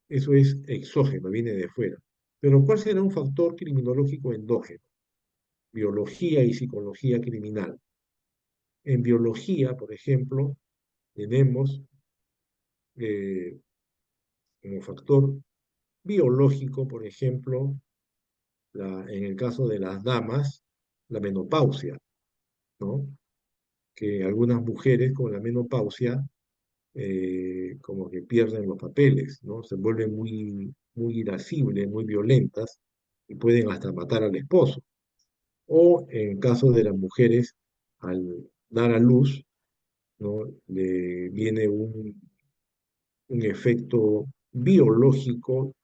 eso es exógeno, viene de fuera. Pero ¿cuál será un factor criminológico endógeno? Biología y psicología criminal. En biología, por ejemplo, tenemos eh, como factor biológico, por ejemplo, en el caso de las damas, la menopausia, ¿no? Que algunas mujeres con la menopausia como que pierden los papeles, ¿no? Se vuelven muy irascibles, muy violentas y pueden hasta matar al esposo. O en caso de las mujeres, al dar a luz, ¿no? Le viene un efecto biológico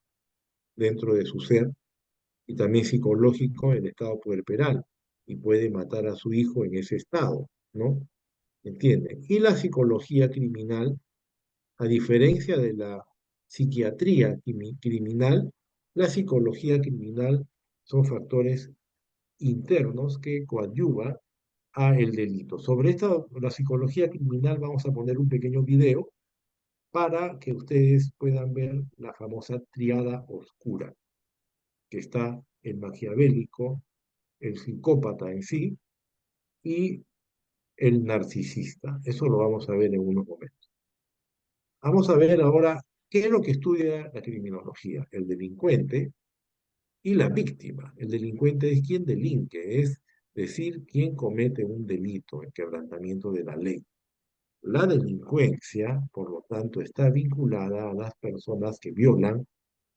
dentro de su ser y también psicológico en estado puerperal y puede matar a su hijo en ese estado, ¿no? ¿Entienden? Y la psicología criminal, a diferencia de la psiquiatría criminal, la psicología criminal son factores internos que coadyuvan a el delito. Sobre la psicología criminal vamos a poner un pequeño video para que ustedes puedan ver la famosa triada oscura, que está el maquiavélico, el psicópata en sí y el narcisista. Eso lo vamos a ver en unos momentos. Vamos a ver ahora qué es lo que estudia la criminología. El delincuente y la víctima. El delincuente es quien delinque, es decir, quien comete un delito, el quebrantamiento de la ley. La delincuencia, por lo tanto, está vinculada a las personas que violan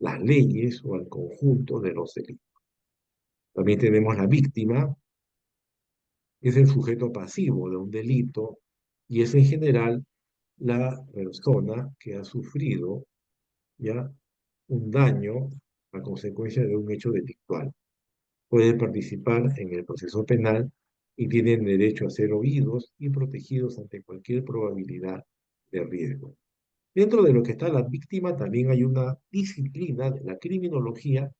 las leyes o al conjunto de los delitos. También tenemos la víctima, es el sujeto pasivo de un delito y es en general la persona que ha sufrido ya un daño a consecuencia de un hecho delictual. Puede participar en el proceso penal y tienen derecho a ser oídos y protegidos ante cualquier probabilidad de riesgo. Dentro de lo que está la víctima también hay una disciplina de la criminología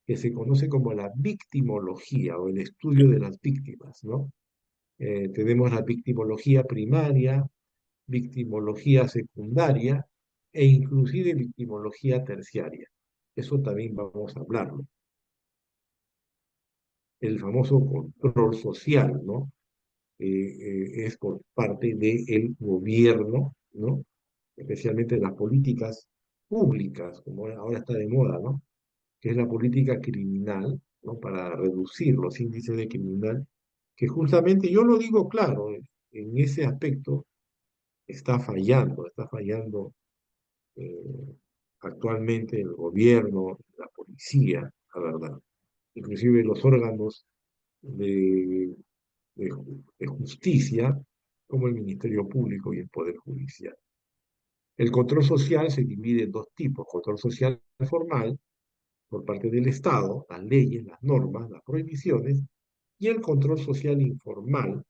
que se conoce como la victimología o el estudio de las víctimas, ¿no? Tenemos la victimología primaria, victimología secundaria e inclusive victimología terciaria. Eso también vamos a hablarlo. El famoso control social, ¿no? Es por parte del gobierno, ¿no? Especialmente las políticas públicas, como ahora está de moda, ¿no? Que es la política criminal, ¿no? Para reducir los índices de criminal, que justamente, yo lo digo claro, en ese aspecto está fallando eh, actualmente el gobierno, la policía, la verdad. Inclusive los órganos de, de justicia, como el Ministerio Público y el Poder Judicial. El control social se divide en dos tipos: control social formal, por parte del Estado, las leyes, las normas, las prohibiciones, y el control social informal,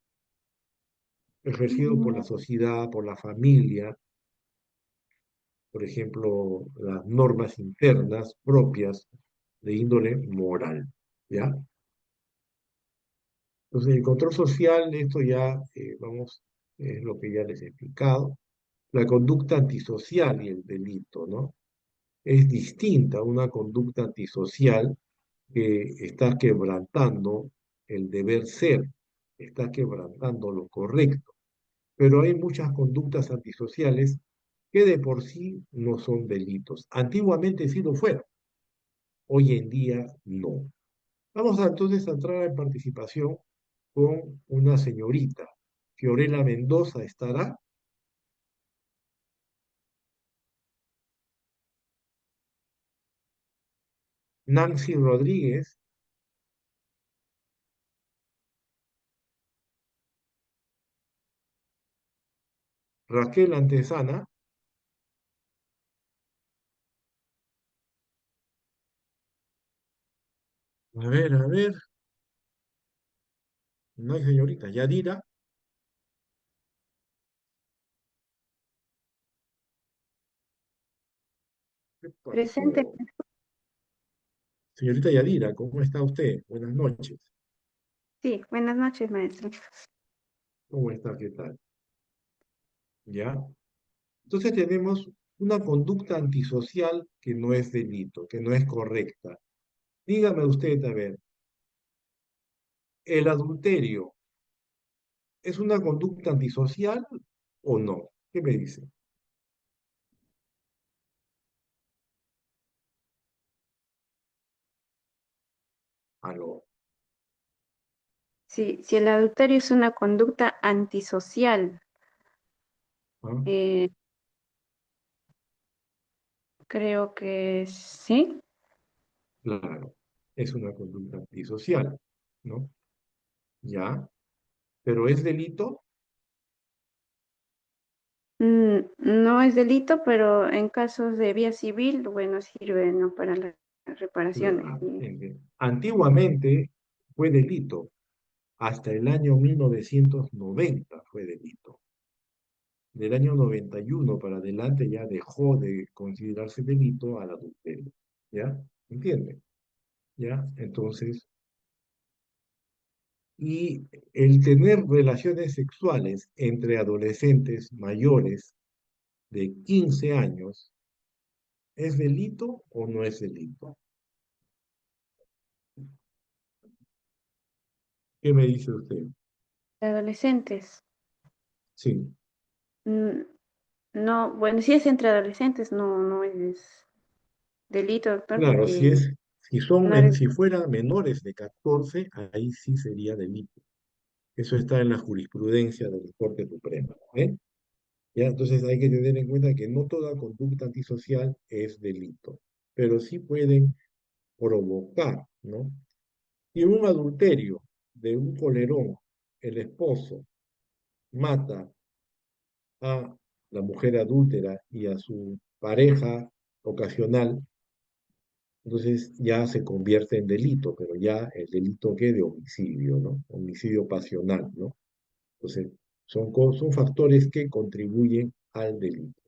ejercido por la sociedad, por la familia, por ejemplo, las normas internas propias de índole moral, ¿ya? Entonces, el control social, esto ya, vamos, es lo que ya les he explicado. La conducta antisocial y el delito, ¿no? Es distinta una conducta antisocial que está quebrantando el deber ser, está quebrantando lo correcto. Pero hay muchas conductas antisociales que de por sí no son delitos. Antiguamente sí lo fueron, hoy en día no. Vamos entonces a entrar en participación con una señorita. Fiorella Mendoza estará, Nancy Rodríguez, Raquel Antesana, a ver, no hay señorita, Yadira, ¿qué Presente. pasó? Señorita Yadira, ¿cómo está usted? Buenas noches. Sí, buenas noches, maestro. ¿Cómo está? ¿Qué tal? ¿Ya? Entonces tenemos una conducta antisocial que no es delito, que no es correcta. Dígame usted, a ver, ¿el adulterio es una conducta antisocial o no? ¿Qué me dice? Aló. Sí, si el adulterio es una conducta antisocial, ¿Ah? eh, creo que sí. Claro, es una conducta antisocial, ¿no? ¿Ya? ¿Pero es delito? No es delito, pero en casos de vía civil, bueno, sirve, ¿no? Para las reparaciones. Claro. Antiguamente fue delito. Hasta el año 1990 fue delito. Del año 91 para adelante ya dejó de considerarse delito al adulterio. ¿Ya? ¿Entiende? ¿Ya? Entonces, y el tener relaciones sexuales entre adolescentes mayores de 15 años, ¿es delito o no es delito? ¿Qué me dice usted? De adolescentes. Sí, mm, No, bueno, si es entre adolescentes, no es delito, doctor, claro, porque si son, menores. si fueran menores de 14, ahí sí sería delito. Eso está en la jurisprudencia de la Corte Suprema, ¿eh? Ya, entonces hay que tener en cuenta que no toda conducta antisocial es delito, pero sí pueden provocar, ¿no? Y un adulterio de un colerón, el esposo mata a la mujer adúltera y a su pareja ocasional, entonces ya se convierte en delito, pero ya el delito que de homicidio, ¿no? Homicidio pasional, ¿no? Entonces, son factores que contribuyen al delito.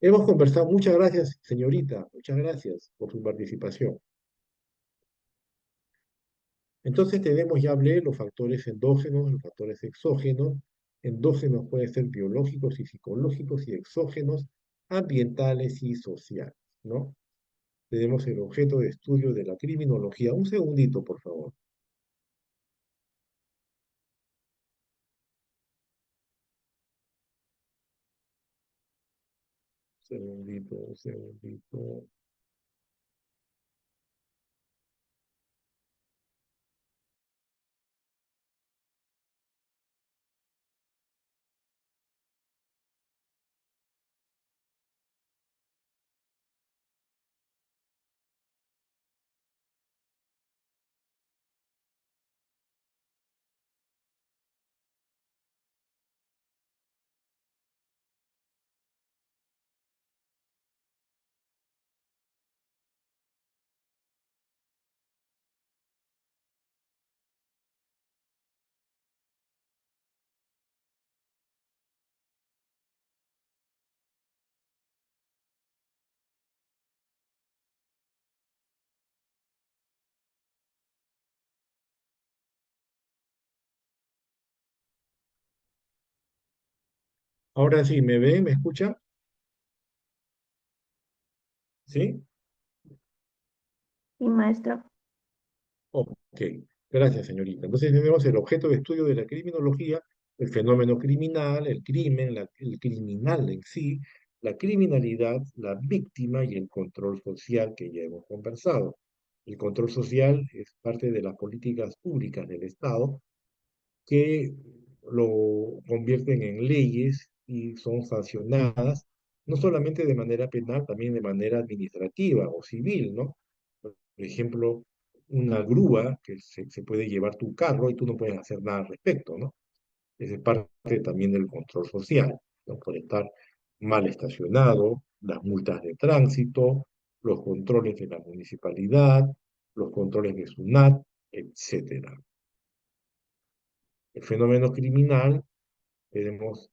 Hemos conversado, muchas gracias, señorita, muchas gracias por su participación. Entonces tenemos, ya hablé, los factores endógenos, los factores exógenos. Endógenos pueden ser biológicos y psicológicos y exógenos, ambientales y sociales, ¿no? Tenemos el objeto de estudio de la criminología. Un segundito, por favor. Un segundito, un segundito. Ahora sí, ¿me ven? ¿Me escuchan? ¿Sí? Sí, maestro. Ok, gracias, señorita. Entonces tenemos el objeto de estudio de la criminología, el fenómeno criminal, el crimen, el criminal en sí, la criminalidad, la víctima y el control social que ya hemos conversado. El control social es parte de las políticas públicas del Estado que lo convierten en leyes y son sancionadas, no solamente de manera penal, también de manera administrativa o civil, ¿no? Por ejemplo, una grúa que se puede llevar tu carro y tú no puedes hacer nada al respecto, ¿no? Esa es parte también del control social, ¿no? Por estar mal estacionado, las multas de tránsito, los controles de la municipalidad, los controles de SUNAT, etcétera. El fenómeno criminal, tenemos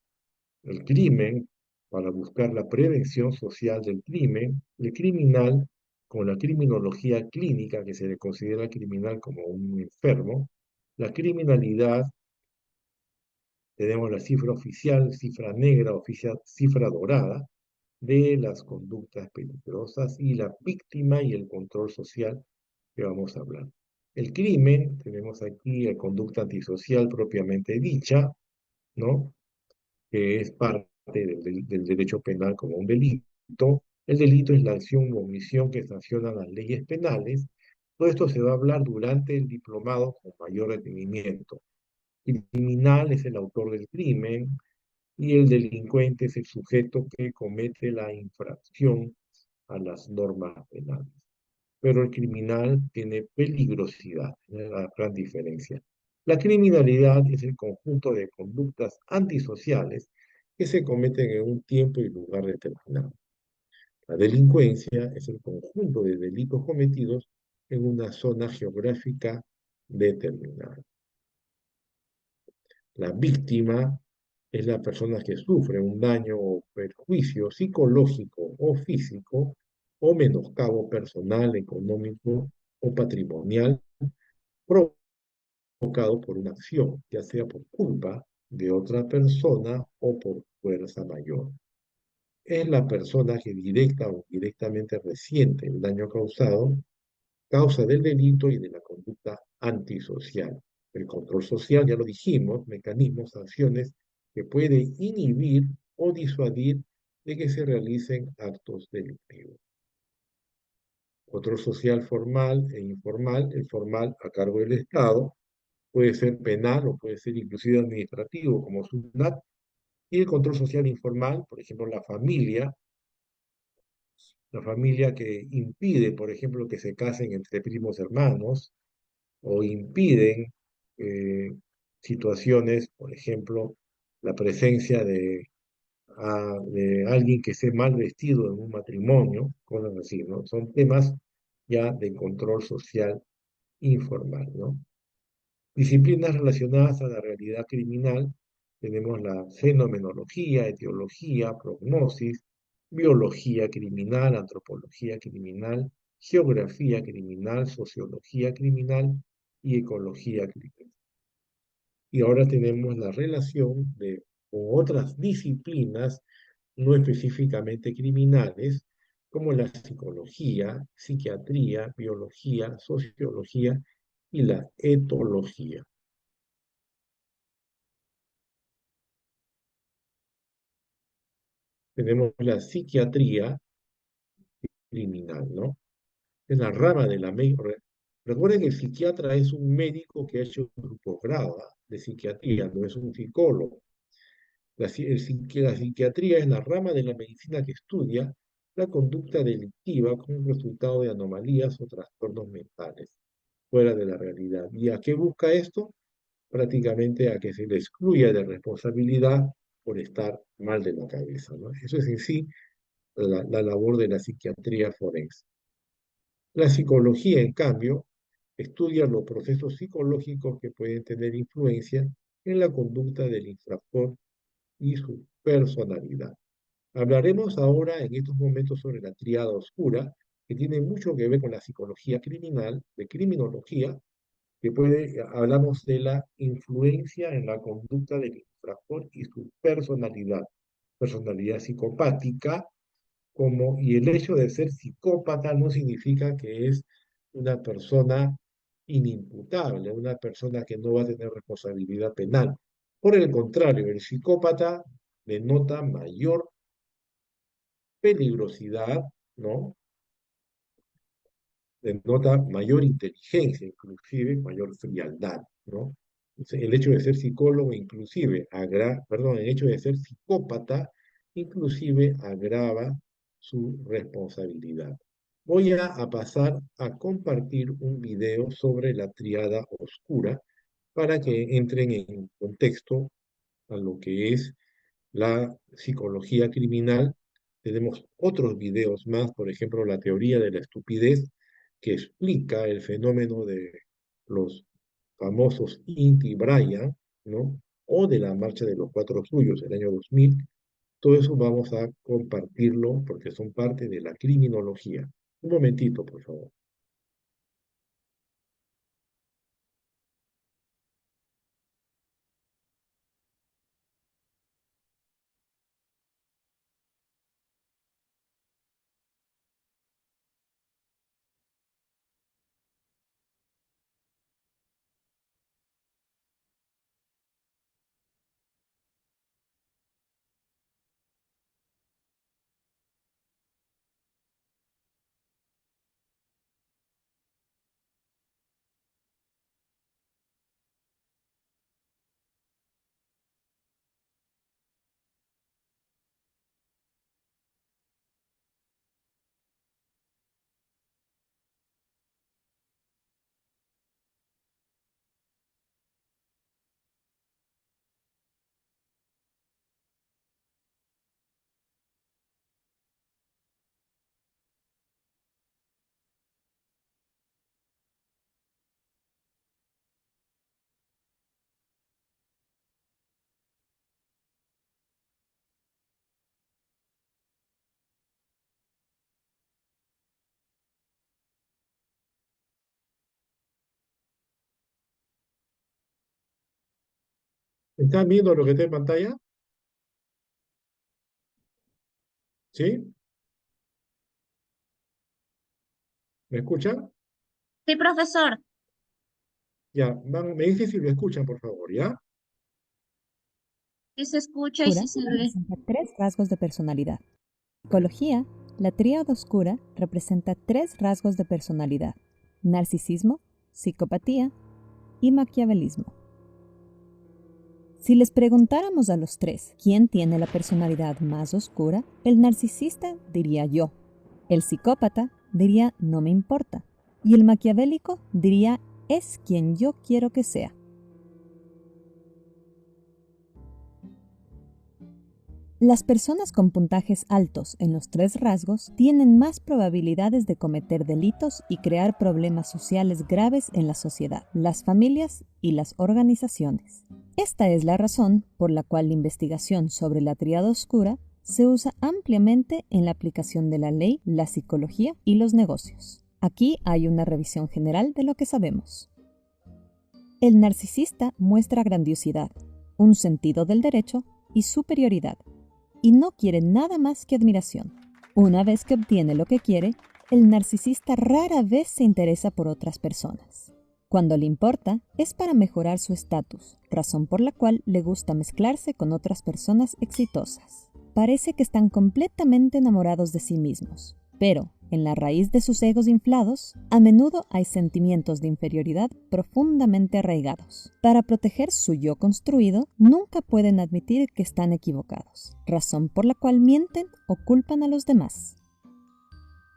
el crimen para buscar la prevención social del crimen, el criminal con la criminología clínica, que se le considera criminal como un enfermo, la criminalidad, tenemos la cifra oficial, cifra negra, oficial, cifra dorada, de las conductas peligrosas y la víctima y el control social que vamos a hablar. El crimen, tenemos aquí la conducta antisocial propiamente dicha, ¿no? Que es parte del derecho penal como un delito. El delito es la acción u omisión que sancionan las leyes penales. Todo esto se va a hablar durante el diplomado con mayor detenimiento. El criminal es el autor del crimen y el delincuente es el sujeto que comete la infracción a las normas penales. Pero el criminal tiene peligrosidad, es la gran diferencia. La criminalidad es el conjunto de conductas antisociales que se cometen en un tiempo y lugar determinado. La delincuencia es el conjunto de delitos cometidos en una zona geográfica determinada. La víctima es la persona que sufre un daño o perjuicio psicológico o físico o menoscabo personal, económico o patrimonial provocado por una acción, ya sea por culpa de otra persona o por fuerza mayor. Es la persona que directa o indirectamente resiente el daño causado, causa del delito y de la conducta antisocial. El control social, ya lo dijimos, mecanismos, sanciones que puede inhibir o disuadir de que se realicen actos delictivos. Control social formal e informal, el formal a cargo del Estado, puede ser penal o puede ser inclusive administrativo, como SUNAT, y el control social informal, por ejemplo, la familia que impide, por ejemplo, que se casen entre primos hermanos, o impiden eh, situaciones, por ejemplo, la presencia de alguien que esté mal vestido en un matrimonio, cosas así, ¿no? Son temas ya de control social informal, ¿no? Disciplinas relacionadas a la realidad criminal, tenemos la fenomenología, etiología, prognosis, biología criminal, antropología criminal, geografía criminal, sociología criminal y ecología criminal. Y ahora tenemos la relación con otras disciplinas no específicamente criminales, como la psicología, psiquiatría, biología, sociología y la etología. Tenemos la psiquiatría criminal, ¿no? Es la rama de la medicina. Recuerden que el psiquiatra es un médico que ha hecho un posgrado de psiquiatría, no es un psicólogo. La psiquiatría es la rama de la medicina que estudia la conducta delictiva como resultado de anomalías o trastornos mentales fuera de la realidad. ¿Y a qué busca esto? Prácticamente a que se le excluya de responsabilidad por estar mal de la cabeza, ¿no? Eso es en sí la labor de la psiquiatría forense. La psicología, en cambio, estudia los procesos psicológicos que pueden tener influencia en la conducta del infractor y su personalidad. Hablaremos ahora en estos momentos sobre la tríada oscura, que tiene mucho que ver con la psicología criminal, de criminología, hablamos de la influencia en la conducta del infractor y su personalidad. Personalidad psicopática, y el hecho de ser psicópata no significa que es una persona inimputable, una persona que no va a tener responsabilidad penal. Por el contrario, el psicópata denota mayor peligrosidad, ¿no? Denota mayor inteligencia, inclusive mayor frialdad, ¿no? El hecho de ser psicólogo inclusive perdón, el hecho de ser psicópata inclusive agrava su responsabilidad. Voy a pasar a compartir un video sobre la tríada oscura para que entren en contexto a lo que es la psicología criminal. Tenemos otros videos más, por ejemplo, la teoría de la estupidez, que explica el fenómeno de los famosos Inti Bryan, ¿no? O de la Marcha de los Cuatro Suyos, el año 2000. Todo eso vamos a compartirlo porque son parte de la criminología. Un momentito, por favor. ¿Están viendo lo que está en pantalla? ¿Sí? ¿Me escuchan? Sí, profesor. Ya, me dice si lo escuchan, por favor, ¿ya? Sí se escucha y sí se ve. Representa tres rasgos de personalidad. En psicología, la tríada oscura representa tres rasgos de personalidad: narcisismo, psicopatía y maquiavelismo. Si les preguntáramos a los tres quién tiene la personalidad más oscura, el narcisista diría yo, el psicópata diría no me importa y el maquiavélico diría es quien yo quiero que sea. Las personas con puntajes altos en los tres rasgos tienen más probabilidades de cometer delitos y crear problemas sociales graves en la sociedad, las familias y las organizaciones. Esta es la razón por la cual la investigación sobre la tríada oscura se usa ampliamente en la aplicación de la ley, la psicología y los negocios. Aquí hay una revisión general de lo que sabemos. El narcisista muestra grandiosidad, un sentido del derecho y superioridad, y no quiere nada más que admiración. Una vez que obtiene lo que quiere, el narcisista rara vez se interesa por otras personas. Cuando le importa, es para mejorar su estatus, razón por la cual le gusta mezclarse con otras personas exitosas. Parece que están completamente enamorados de sí mismos, pero en la raíz de sus egos inflados, a menudo hay sentimientos de inferioridad profundamente arraigados. Para proteger su yo construido, nunca pueden admitir que están equivocados, razón por la cual mienten o culpan a los demás.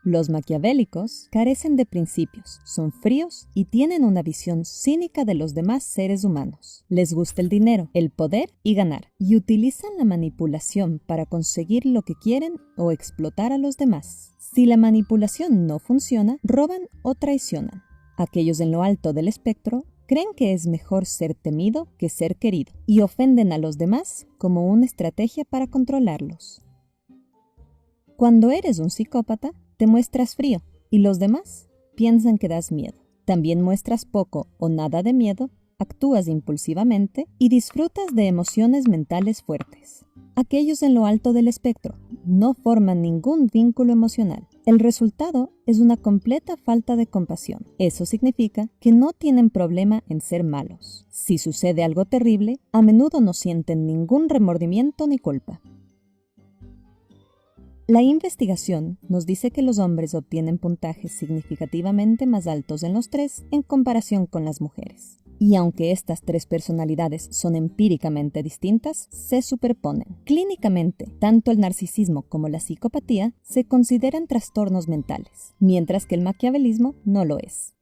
Los maquiavélicos carecen de principios, son fríos y tienen una visión cínica de los demás seres humanos. Les gusta el dinero, el poder y ganar, y utilizan la manipulación para conseguir lo que quieren o explotar a los demás. Si la manipulación no funciona, roban o traicionan. Aquellos en lo alto del espectro creen que es mejor ser temido que ser querido y ofenden a los demás como una estrategia para controlarlos. Cuando eres un psicópata, te muestras frío y los demás piensan que das miedo. También muestras poco o nada de miedo, actúas impulsivamente y disfrutas de emociones mentales fuertes. Aquellos en lo alto del espectro no forman ningún vínculo emocional. El resultado es una completa falta de compasión. Eso significa que no tienen problema en ser malos. Si sucede algo terrible, a menudo no sienten ningún remordimiento ni culpa. La investigación nos dice que los hombres obtienen puntajes significativamente más altos en los tres en comparación con las mujeres. Y aunque estas tres personalidades son empíricamente distintas, se superponen. Clínicamente, tanto el narcisismo como la psicopatía se consideran trastornos mentales, mientras que el maquiavelismo no lo es.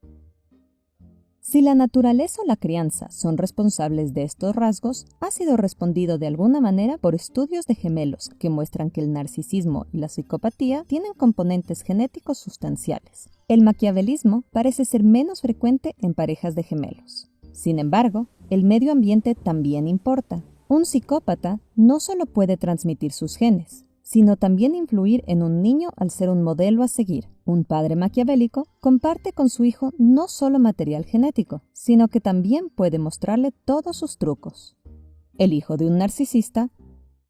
Si la naturaleza o la crianza son responsables de estos rasgos, ha sido respondido de alguna manera por estudios de gemelos que muestran que el narcisismo y la psicopatía tienen componentes genéticos sustanciales. El maquiavelismo parece ser menos frecuente en parejas de gemelos. Sin embargo, el medio ambiente también importa. Un psicópata no solo puede transmitir sus genes, sino también influir en un niño al ser un modelo a seguir. Un padre maquiavélico comparte con su hijo no solo material genético, sino que también puede mostrarle todos sus trucos. El hijo de un narcisista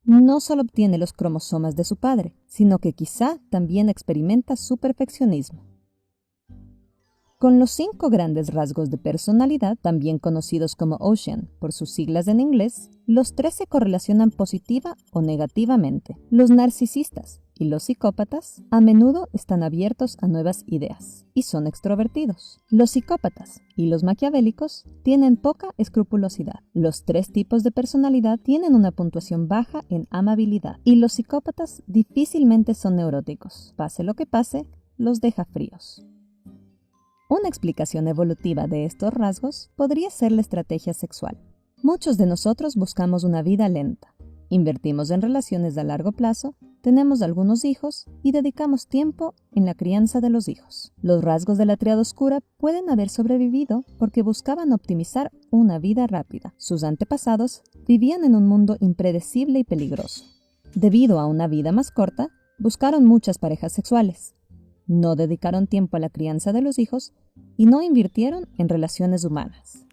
no solo obtiene los cromosomas de su padre, sino que quizá también experimenta su perfeccionismo. Con los 5 grandes rasgos de personalidad, también conocidos como Ocean por sus siglas en inglés, los 3 se correlacionan positiva o negativamente. Los narcisistas y los psicópatas a menudo están abiertos a nuevas ideas y son extrovertidos. Los psicópatas y los maquiavélicos tienen poca escrupulosidad. Los 3 tipos de personalidad tienen una puntuación baja en amabilidad y los psicópatas difícilmente son neuróticos. Pase lo que pase, los deja fríos. Una explicación evolutiva de estos rasgos podría ser la estrategia sexual. Muchos de nosotros buscamos una vida lenta, invertimos en relaciones a largo plazo, tenemos algunos hijos y dedicamos tiempo en la crianza de los hijos. Los rasgos de la tríada oscura pueden haber sobrevivido porque buscaban optimizar una vida rápida. Sus antepasados vivían en un mundo impredecible y peligroso. Debido a una vida más corta, buscaron muchas parejas sexuales. No dedicaron tiempo a la crianza de los hijos y no invirtieron en relaciones humanas.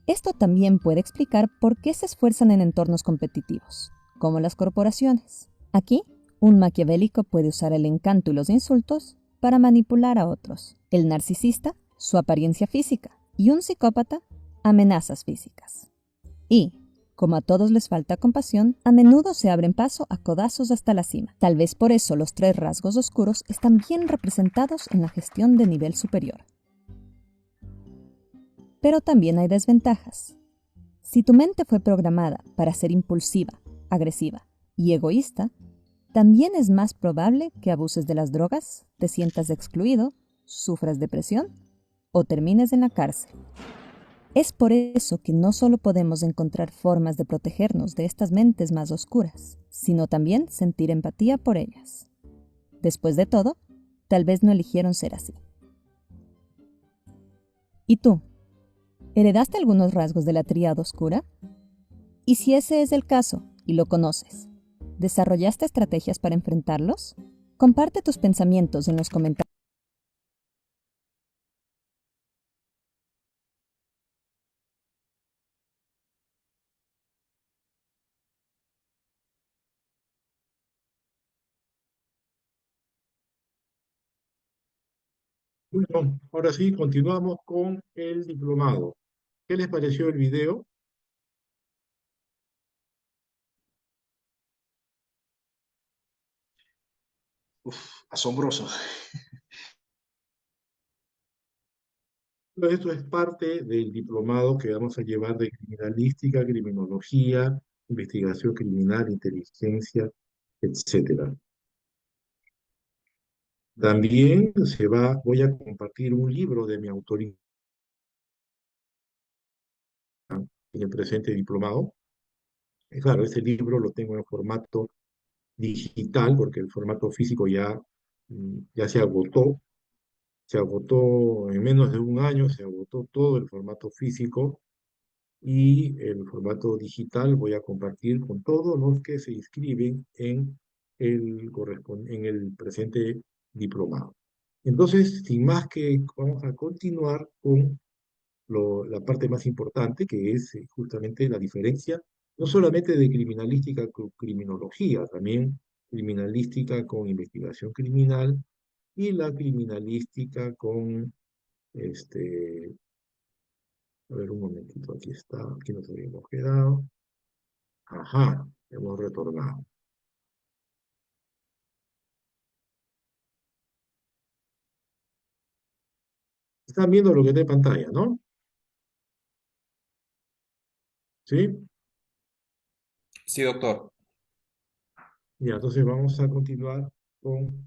Esto también puede explicar por qué se esfuerzan en entornos competitivos, como las corporaciones. Aquí, un maquiavélico puede usar el encanto y los insultos para manipular a otros. El narcisista, su apariencia física, y un psicópata, amenazas físicas. Y, como a todos les falta compasión, a menudo se abren paso a codazos hasta la cima. Tal vez por eso los 3 rasgos oscuros están bien representados en la gestión de nivel superior. Pero también hay desventajas. Si tu mente fue programada para ser impulsiva, agresiva y egoísta, también es más probable que abuses de las drogas, te sientas excluido, sufras depresión o termines en la cárcel. Es por eso que no solo podemos encontrar formas de protegernos de estas mentes más oscuras, sino también sentir empatía por ellas. Después de todo, tal vez no eligieron ser así. ¿Y tú? ¿Heredaste algunos rasgos de la tríada oscura? Y si ese es el caso, y lo conoces, ¿desarrollaste estrategias para enfrentarlos? Comparte tus pensamientos en los comentarios. Bueno, ahora sí, continuamos con el diplomado. ¿Qué les pareció el video? Asombroso. Todo esto es parte del diplomado que vamos a llevar de criminalística, criminología, investigación criminal, inteligencia, etcétera. También voy a compartir un libro de mi autoría en el presente diplomado. Claro, ese libro lo tengo en formato digital porque el formato físico ya se agotó en menos de un año, se agotó todo el formato físico y el formato digital voy a compartir con todos los que se inscriben en el presente diplomado. Entonces, sin más que vamos a continuar con la parte más importante, que es justamente la diferencia, no solamente de criminalística con criminología, también criminalística con investigación criminal y la criminalística con, a ver un momentito, aquí está, aquí nos habíamos quedado. Ajá, hemos retornado. Están viendo lo que está en pantalla, ¿no? ¿Sí? Sí, doctor. Ya, entonces vamos a continuar con,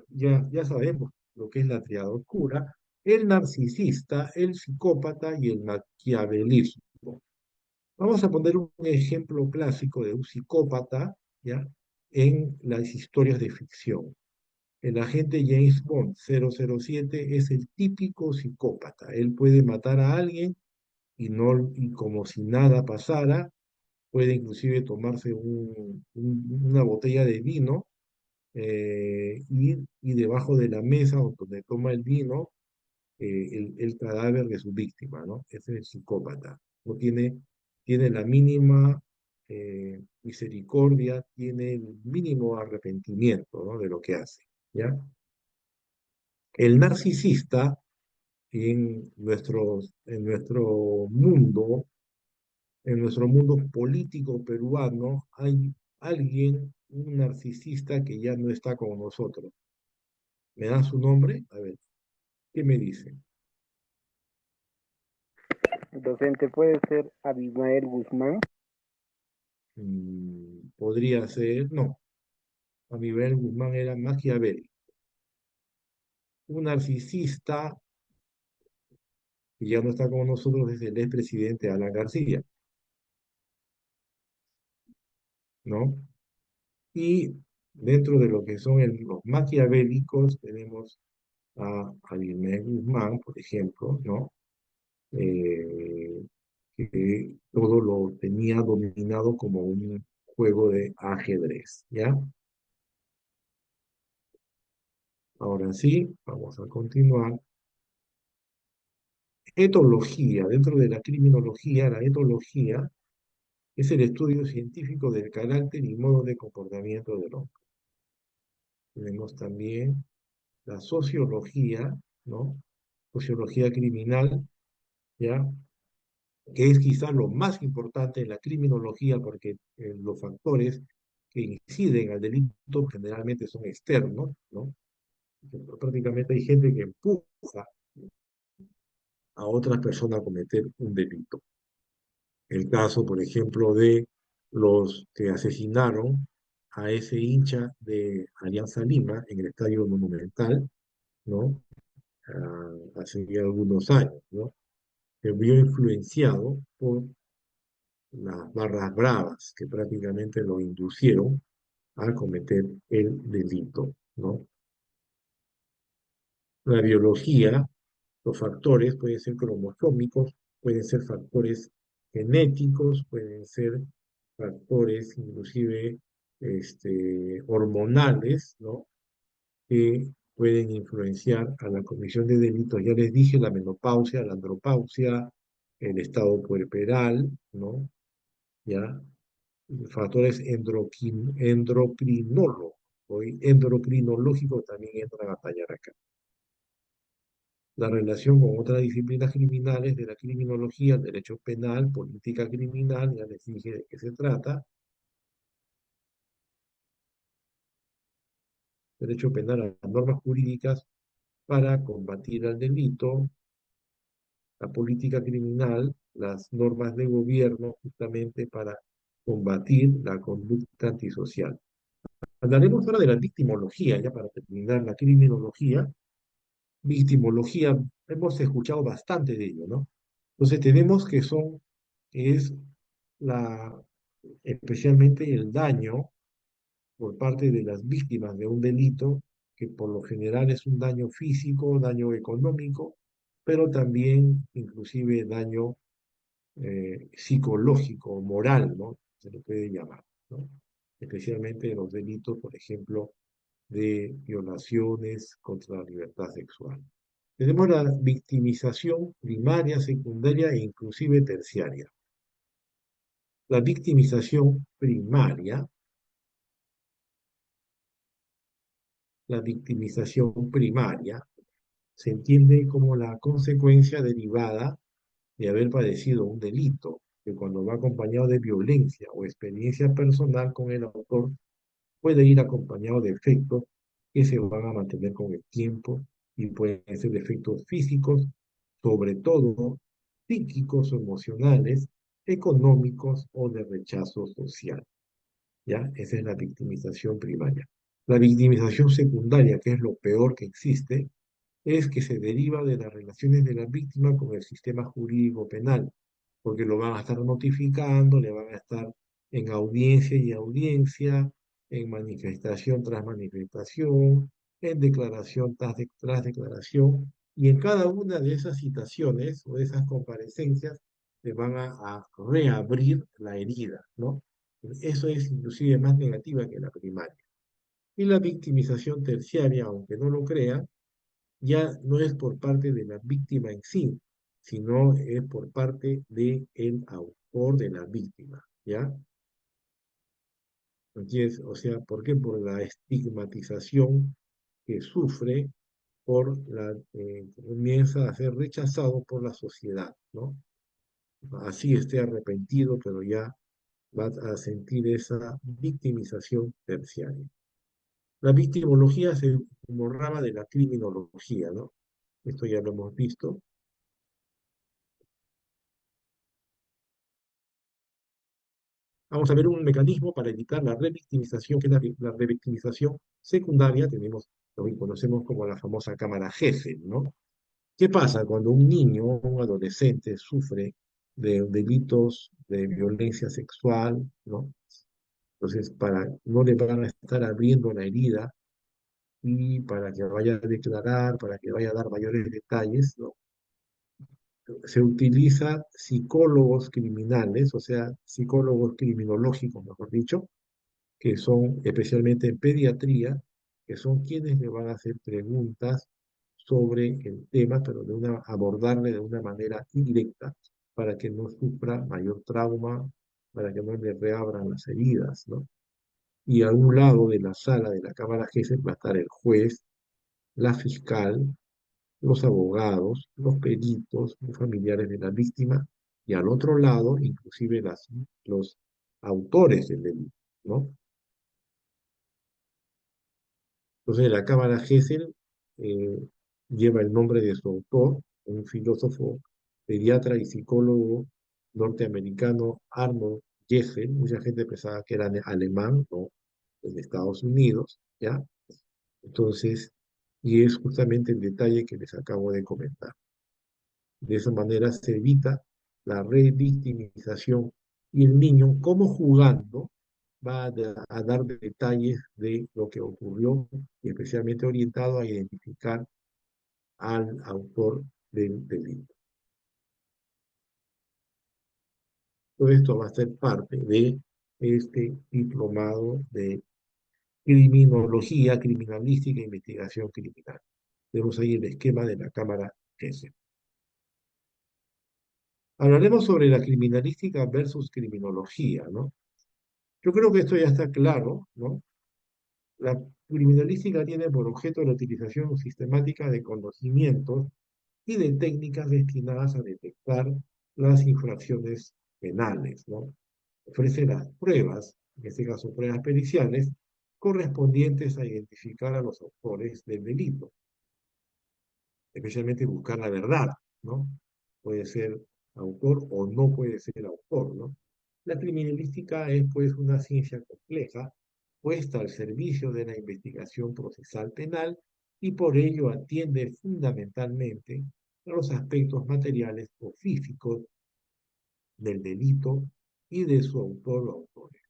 ya sabemos lo que es la triada oscura, el narcisista, el psicópata y el maquiavelismo. Vamos a poner un ejemplo clásico de un psicópata, ¿ya? En las historias de ficción. El agente James Bond 007 es el típico psicópata. Él puede matar a alguien y, no, y como si nada pasara, puede inclusive tomarse una botella de vino y debajo de la mesa donde toma el vino, el cadáver de su víctima, ¿no? Ese es el psicópata. No tiene, tiene la mínima misericordia, tiene el mínimo arrepentimiento, ¿no? De lo que hace, ¿ya? El narcisista mundo, en nuestro mundo político peruano, hay alguien, un narcisista que ya no está con nosotros. ¿Me da su nombre? A ver, ¿qué me dice? Docente, puede ser Abimael Guzmán. Podría ser, no, a nivel Guzmán era Machiavelli. Un narcisista que ya no está con nosotros es el expresidente Alan García, ¿no? Y dentro de lo que son los maquiavélicos tenemos a Vladimir Guzmán, por ejemplo, ¿no? Que todo lo tenía dominado como un juego de ajedrez, ¿ya? Ahora sí, vamos a continuar. Etología, dentro de la criminología, la etología es el estudio científico del carácter y modo de comportamiento del hombre. Tenemos también la sociología, ¿no? Sociología criminal, ¿ya? Que es quizá lo más importante en la criminología porque los factores que inciden al delito generalmente son externos, ¿no? Prácticamente hay gente que empuja a otras personas a cometer un delito. El caso, por ejemplo, de los que asesinaron a ese hincha de Alianza Lima en el Estadio Monumental, ¿no? Hace ya algunos años, ¿no? Se vio influenciado por las barras bravas que prácticamente lo inducieron a cometer el delito, ¿no? La biología, los factores pueden ser cromosómicos, pueden ser factores genéticos, pueden ser factores inclusive hormonales, ¿no? Que pueden influenciar a la comisión de delitos. Ya les dije, la menopausia, la andropausia, el estado puerperal, ¿no? Ya, factores endocrinólogos, o endocrinológicos también entran a batallar acá. La relación con otras disciplinas criminales de la criminología, el derecho penal, política criminal, ya les dije de qué se trata. Derecho penal a las normas jurídicas para combatir al delito, la política criminal, las normas de gobierno justamente para combatir la conducta antisocial. Hablaremos ahora de la victimología, ya para terminar la criminología. Victimología, hemos escuchado bastante de ello, ¿no? Entonces tenemos es la, especialmente el daño por parte de las víctimas de un delito, que por lo general es un daño físico, daño económico, pero también inclusive daño psicológico, moral, ¿no? Se le puede llamar, ¿no? Especialmente en los delitos, por ejemplo, de violaciones contra la libertad sexual. Tenemos la victimización primaria, secundaria e inclusive terciaria. La victimización primaria la victimización primaria se entiende como la consecuencia derivada de haber padecido un delito, que cuando va acompañado de violencia o experiencia personal con el autor, puede ir acompañado de efectos que se van a mantener con el tiempo y pueden ser efectos físicos, sobre todo psíquicos o emocionales, económicos o de rechazo social. ¿Ya? Esa es la victimización primaria. La victimización secundaria, que es lo peor que existe, es que se deriva de las relaciones de la víctima con el sistema jurídico penal, porque lo van a estar notificando, le van a estar en audiencia y audiencia, en manifestación tras manifestación, en declaración tras declaración, y en cada una de esas citaciones o de esas comparecencias le van a reabrir la herida, ¿no? Eso es inclusive más negativa que la primaria. Y la victimización terciaria, aunque no lo crea, ya no es por parte de la víctima en sí, sino es por parte del autor de la víctima, ¿ya? ¿Entiendes? O sea, ¿por qué? Por la estigmatización que sufre comienza a ser rechazado por la sociedad, ¿no? Así esté arrepentido, pero ya va a sentir esa victimización terciaria. La victimología se como rama de la criminología, ¿no? Esto ya lo hemos visto. Vamos a ver un mecanismo para evitar la revictimización, que es la revictimización secundaria. Tenemos lo que conocemos como la famosa cámara Gesell, ¿no? ¿Qué pasa cuando un niño o un adolescente sufre de delitos de violencia sexual, ¿no? Entonces, no le van a estar abriendo la herida y para que vaya a declarar, para que vaya a dar mayores detalles, ¿no? Se utiliza psicólogos criminales, o sea, psicólogos criminológicos, mejor dicho, que son especialmente en pediatría, que son quienes le van a hacer preguntas sobre el tema, pero abordarle de una manera indirecta para que no sufra mayor trauma, para que no le reabran las heridas, ¿no? Y a un lado de la sala de la Cámara Gesell va a estar el juez, la fiscal, los abogados, los peritos, los familiares de la víctima, y al otro lado, inclusive los autores del delito, ¿no? Entonces, la Cámara Gesell eh, lleva el nombre de su autor, un filósofo, pediatra y psicólogo norteamericano, Arnold Gesell. Mucha gente pensaba que era alemán, ¿no? De Estados Unidos, ¿ya? Entonces, y es justamente el detalle que les acabo de comentar. De esa manera se evita la revictimización y el niño, como jugando, a dar detalles de lo que ocurrió y especialmente orientado a identificar al autor del delito. Todo esto va a ser parte de este diplomado de criminología, criminalística e investigación criminal. Tenemos ahí el esquema de la Cámara Gesell. Hablaremos sobre la criminalística versus criminología, ¿no? Yo creo que esto ya está claro, ¿no? La criminalística tiene por objeto la utilización sistemática de conocimientos y de técnicas destinadas a detectar las infracciones penales, ¿no? Ofrece las pruebas, en este caso pruebas periciales, correspondientes a identificar a los autores del delito, especialmente buscar la verdad, ¿no? Puede ser autor o no puede ser autor, ¿no? La criminalística es pues una ciencia compleja puesta al servicio de la investigación procesal penal y por ello atiende fundamentalmente a los aspectos materiales o físicos del delito y de su autor o autores.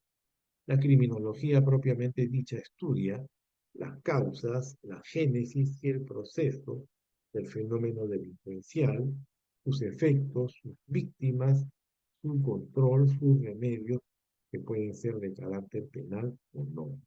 La criminología propiamente dicha estudia las causas, la génesis y el proceso del fenómeno delincuencial, sus efectos, sus víctimas, su control, sus remedios, que pueden ser de carácter penal o no.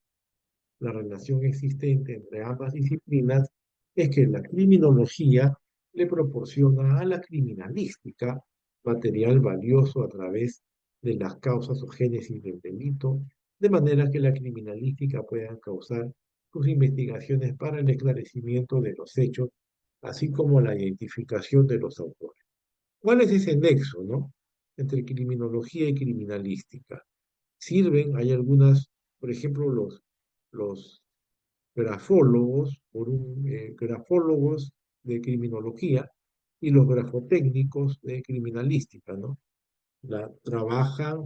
La relación existente entre ambas disciplinas es que la criminología le proporciona a la criminalística material valioso a través de las causas o génesis del delito, de manera que la criminalística pueda causar sus investigaciones para el esclarecimiento de los hechos, así como la identificación de los autores. ¿Cuál es ese nexo, no? Entre criminología y criminalística. Sirven, hay algunas, por ejemplo, los grafólogos, grafólogos de criminología y los grafotécnicos de criminalística, ¿no? Trabajan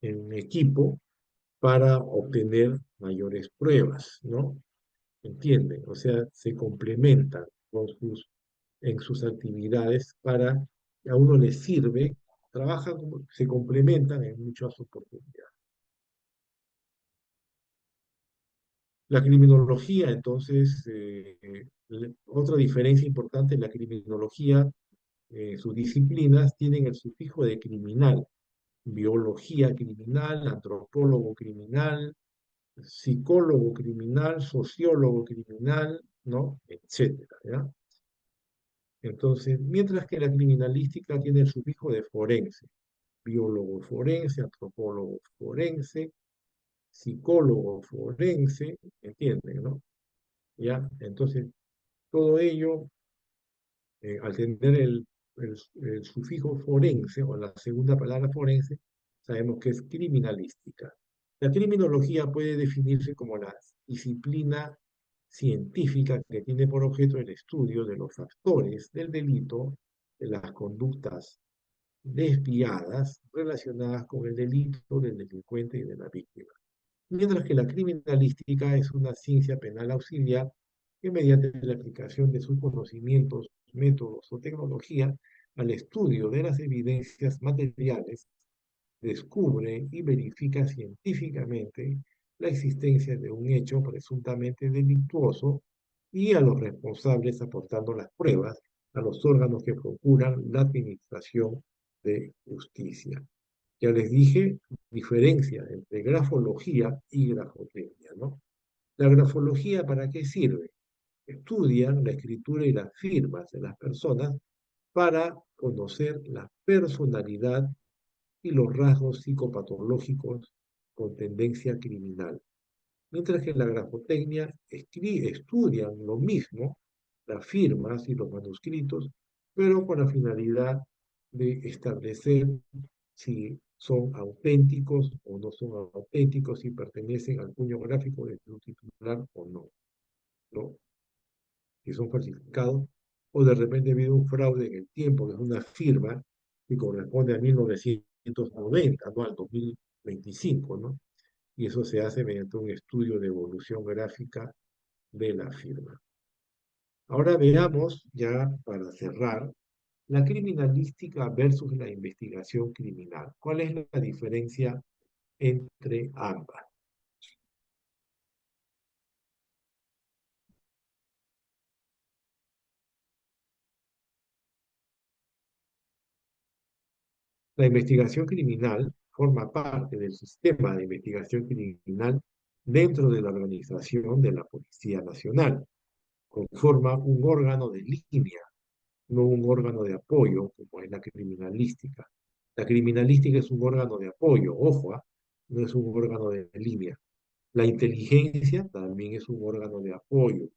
en equipo para obtener mayores pruebas, ¿no? ¿Entienden? O sea, se complementan en sus actividades para a uno les sirve, trabajan, se complementan en muchas oportunidades. La criminología, entonces, otra diferencia importante en la criminología, sus disciplinas tienen el sufijo de criminal, biología criminal, antropólogo criminal, psicólogo criminal, sociólogo criminal, ¿no? Etcétera, ¿ya? Entonces, mientras que la criminalística tiene el sufijo de forense, biólogo forense, antropólogo forense, psicólogo forense, ¿entienden, no? ¿Ya? Entonces, todo ello, al tener el sufijo forense o la segunda palabra forense, sabemos que es criminalística. La criminología puede definirse como la disciplina científica que tiene por objeto el estudio de los factores del delito, de las conductas desviadas relacionadas con el delito del delincuente y de la víctima. Mientras que la criminalística es una ciencia penal auxiliar que mediante la aplicación de sus conocimientos, métodos o tecnología al estudio de las evidencias materiales, descubre y verifica científicamente la existencia de un hecho presuntamente delictuoso y a los responsables aportando las pruebas a los órganos que procuran la administración de justicia. Ya les dije, diferencia entre grafología y grafotecnia, ¿no? La grafología, ¿para qué sirve? Estudian la escritura y las firmas de las personas para conocer la personalidad y los rasgos psicopatológicos con tendencia criminal. Mientras que en la grafotecnia estudian lo mismo, las firmas y los manuscritos, pero con la finalidad de establecer si son auténticos o no son auténticos, si pertenecen al puño gráfico de su titular o no, ¿no? Si son falsificados, o de repente ha habido un fraude en el tiempo, que es una firma que corresponde a 1990, no al 2025, ¿no? Y eso se hace mediante un estudio de evolución gráfica de la firma. Ahora veamos, ya para cerrar, la criminalística versus la investigación criminal. ¿Cuál es la diferencia entre ambas? La investigación criminal forma parte del sistema de investigación criminal dentro de la organización de la Policía Nacional. Conforma un órgano de línea, no un órgano de apoyo, como es la criminalística. La criminalística es un órgano de apoyo, ojo, no es un órgano de línea. La inteligencia también es un órgano de apoyo,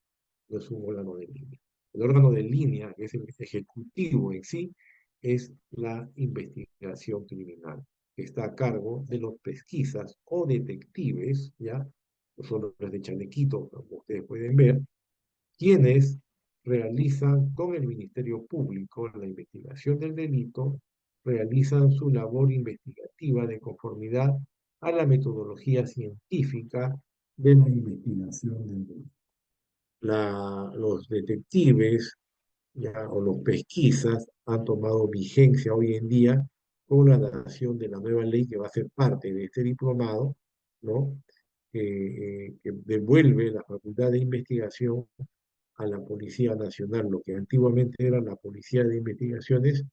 no es un órgano de línea. El órgano de línea, que es el ejecutivo en sí, es la investigación criminal, que está a cargo de los pesquisas o detectives, ¿ya? Los hombres de chalequito, como ustedes pueden ver, quienes realizan con el Ministerio Público la investigación del delito, realizan su labor investigativa de conformidad a la metodología científica de la investigación del delito. Los detectives o los pesquisas han tomado vigencia hoy en día con la adaptación de la nueva ley que va a ser parte de este diplomado, ¿no? Que devuelve la facultad de investigación a la Policía Nacional. Lo que antiguamente era la Policía de Investigaciones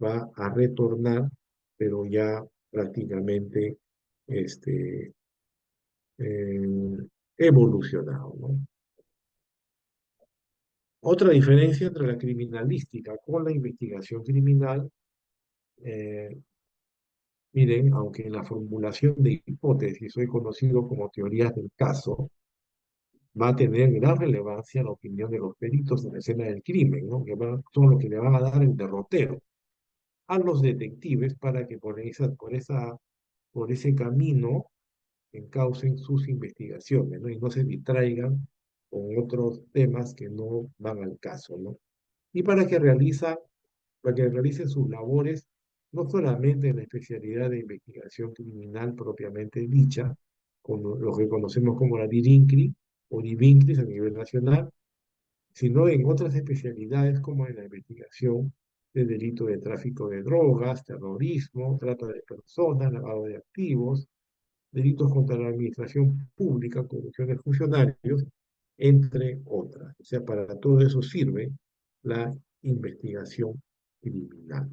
va a retornar, pero ya prácticamente este, evolucionado, ¿no? Otra diferencia entre la criminalística con la investigación criminal, eh, Miren, aunque en la formulación de hipótesis soy conocido como teorías del caso, va a tener gran relevancia la opinión de los peritos en la escena del crimen, ¿no? Son los que le van a dar el derrotero a los detectives para que por ese camino encaucen sus investigaciones, ¿no? Y no se distraigan con otros temas que no van al caso, ¿no? Y para que realicen sus labores, no solamente en la especialidad de investigación criminal propiamente dicha, con lo que conocemos como la DIRINCRI o DIVINCRIS a nivel nacional, sino en otras especialidades como en la investigación de delitos de tráfico de drogas, terrorismo, trata de personas, lavado de activos, delitos contra la administración pública, corrupción de funcionarios, entre otras. O sea, para todo eso sirve la investigación criminal.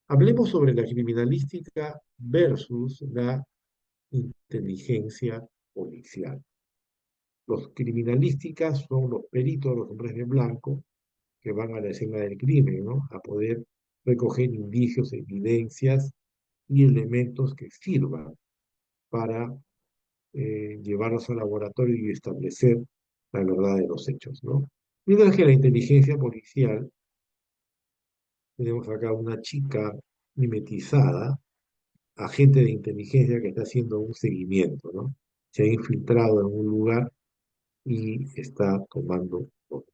Hablemos sobre la criminalística versus la inteligencia policial. Los criminalísticas son los peritos, los hombres de blanco, que van a la escena del crimen, ¿no? A poder recoger indicios, evidencias y elementos que sirvan para llevarlos al laboratorio y establecer la verdad de los hechos, ¿no? Mientras que la inteligencia policial, tenemos acá una chica mimetizada, agente de inteligencia que está haciendo un seguimiento, ¿no? Se ha infiltrado en un lugar y está tomando nota.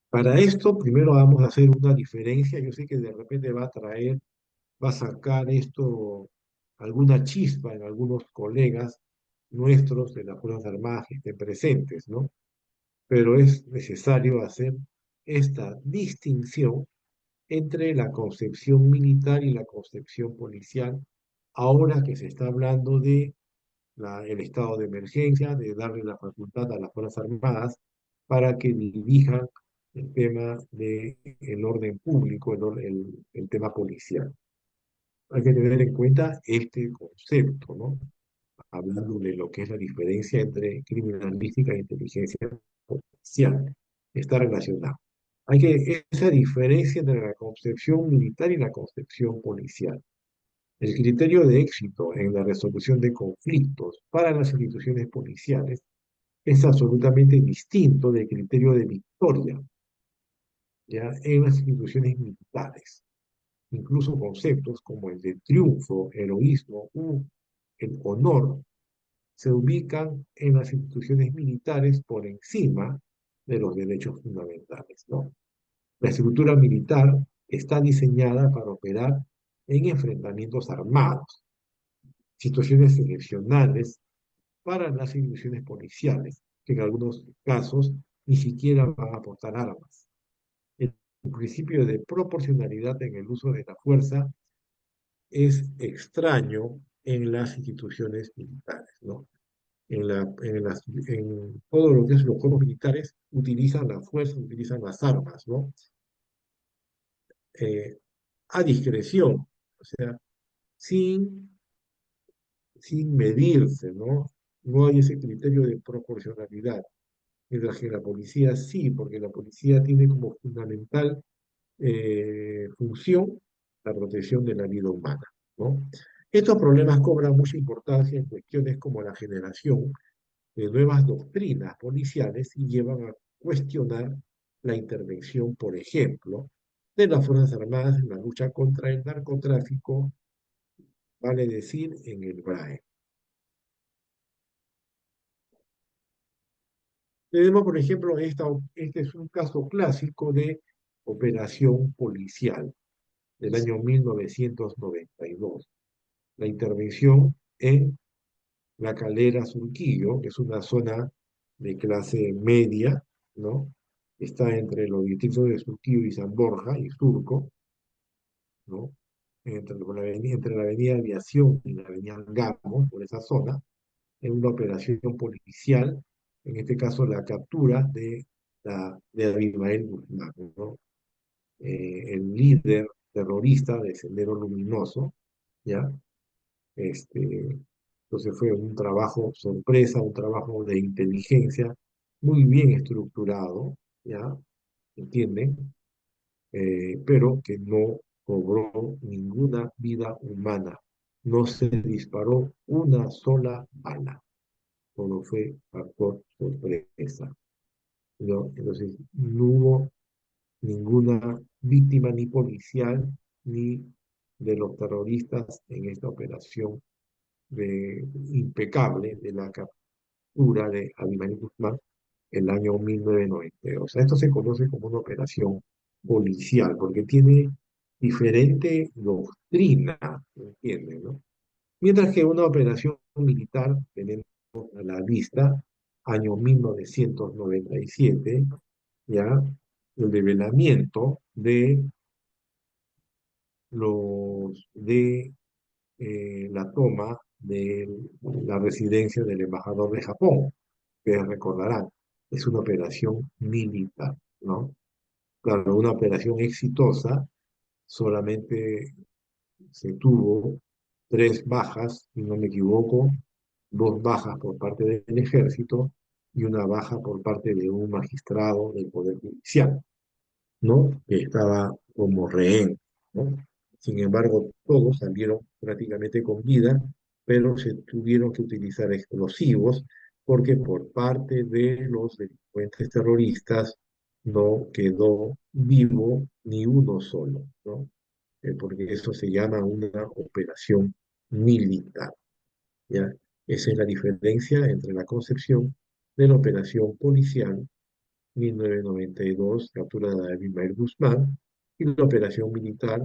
Para esto, primero vamos a hacer una diferencia. Yo sé que de repente va a sacar esto alguna chispa en algunos colegas nuestros de las Fuerzas Armadas que estén presentes, ¿no? Pero es necesario hacer esta distinción entre la concepción militar y la concepción policial, ahora que se está hablando de el estado de emergencia, de darle la facultad a las Fuerzas Armadas para que dirijan el tema del orden público, el tema policial. Hay que tener en cuenta este concepto, ¿no? Hablando de lo que es la diferencia entre criminalística e inteligencia policial. Está relacionado. Esa diferencia entre la concepción militar y la concepción policial. El criterio de éxito en la resolución de conflictos para las instituciones policiales es absolutamente distinto del criterio de victoria, ¿ya? En las instituciones militares. Incluso conceptos como el de triunfo, heroísmo u el honor se ubican en las instituciones militares por encima de los derechos fundamentales, ¿no? La estructura militar está diseñada para operar en enfrentamientos armados, situaciones excepcionales para las instituciones policiales, que en algunos casos ni siquiera van a aportar armas. El principio de proporcionalidad en el uso de la fuerza es extraño en las instituciones militares, ¿no? En todo lo que es los cuerpos militares utilizan la fuerza, utilizan las armas, ¿no? Eh, a discreción, o sea, sin, sin medirse, ¿no? No hay ese criterio de proporcionalidad. Mientras que la policía sí, porque la policía tiene como fundamental función la protección de la vida humana, ¿no? Estos problemas cobran mucha importancia en cuestiones como la generación de nuevas doctrinas policiales y llevan a cuestionar la intervención, por ejemplo, de las Fuerzas Armadas en la lucha contra el narcotráfico, vale decir, en el BRAE. Tenemos, por ejemplo, este es un caso clásico de operación policial del año 1992. La intervención en La Calera Surquillo, que es una zona de clase media, ¿no? Está entre los distritos de Surquillo y San Borja y Surco, ¿no? Entre la avenida Aviación y la avenida Angamos, por esa zona, en una operación policial, en este caso la captura de Abimael Guzmán, ¿no? El líder terrorista de Sendero Luminoso, ¿ya? Entonces fue un trabajo sorpresa, un trabajo de inteligencia muy bien estructurado, ¿ya? ¿Entienden? pero que no cobró ninguna vida humana. No se disparó una sola bala, todo fue factor sorpresa, ¿no? Entonces, no hubo ninguna víctima ni policial ni de los terroristas en esta operación impecable de la captura de Abimael Guzmán el año 1992. O sea, esto se conoce como una operación policial porque tiene diferente doctrina, ¿entienden, no? Mientras que una operación militar, tenemos a la vista, año 1997, ya, el develamiento de la toma de la residencia del embajador de Japón. Ustedes recordarán, es una operación militar, ¿no? Claro, una operación exitosa, solamente se tuvo 3 bajas, si no me equivoco, 2 bajas por parte del ejército y una baja por parte de un magistrado del Poder Judicial, ¿no? Que estaba como rehén, ¿no? Sin embargo, todos salieron prácticamente con vida, pero se tuvieron que utilizar explosivos porque por parte de los delincuentes terroristas no quedó vivo ni uno solo, ¿no? Porque eso se llama una operación militar, ¿ya? Esa es la diferencia entre la concepción de la operación policial 1992, captura de Abimael Guzmán, y la operación militar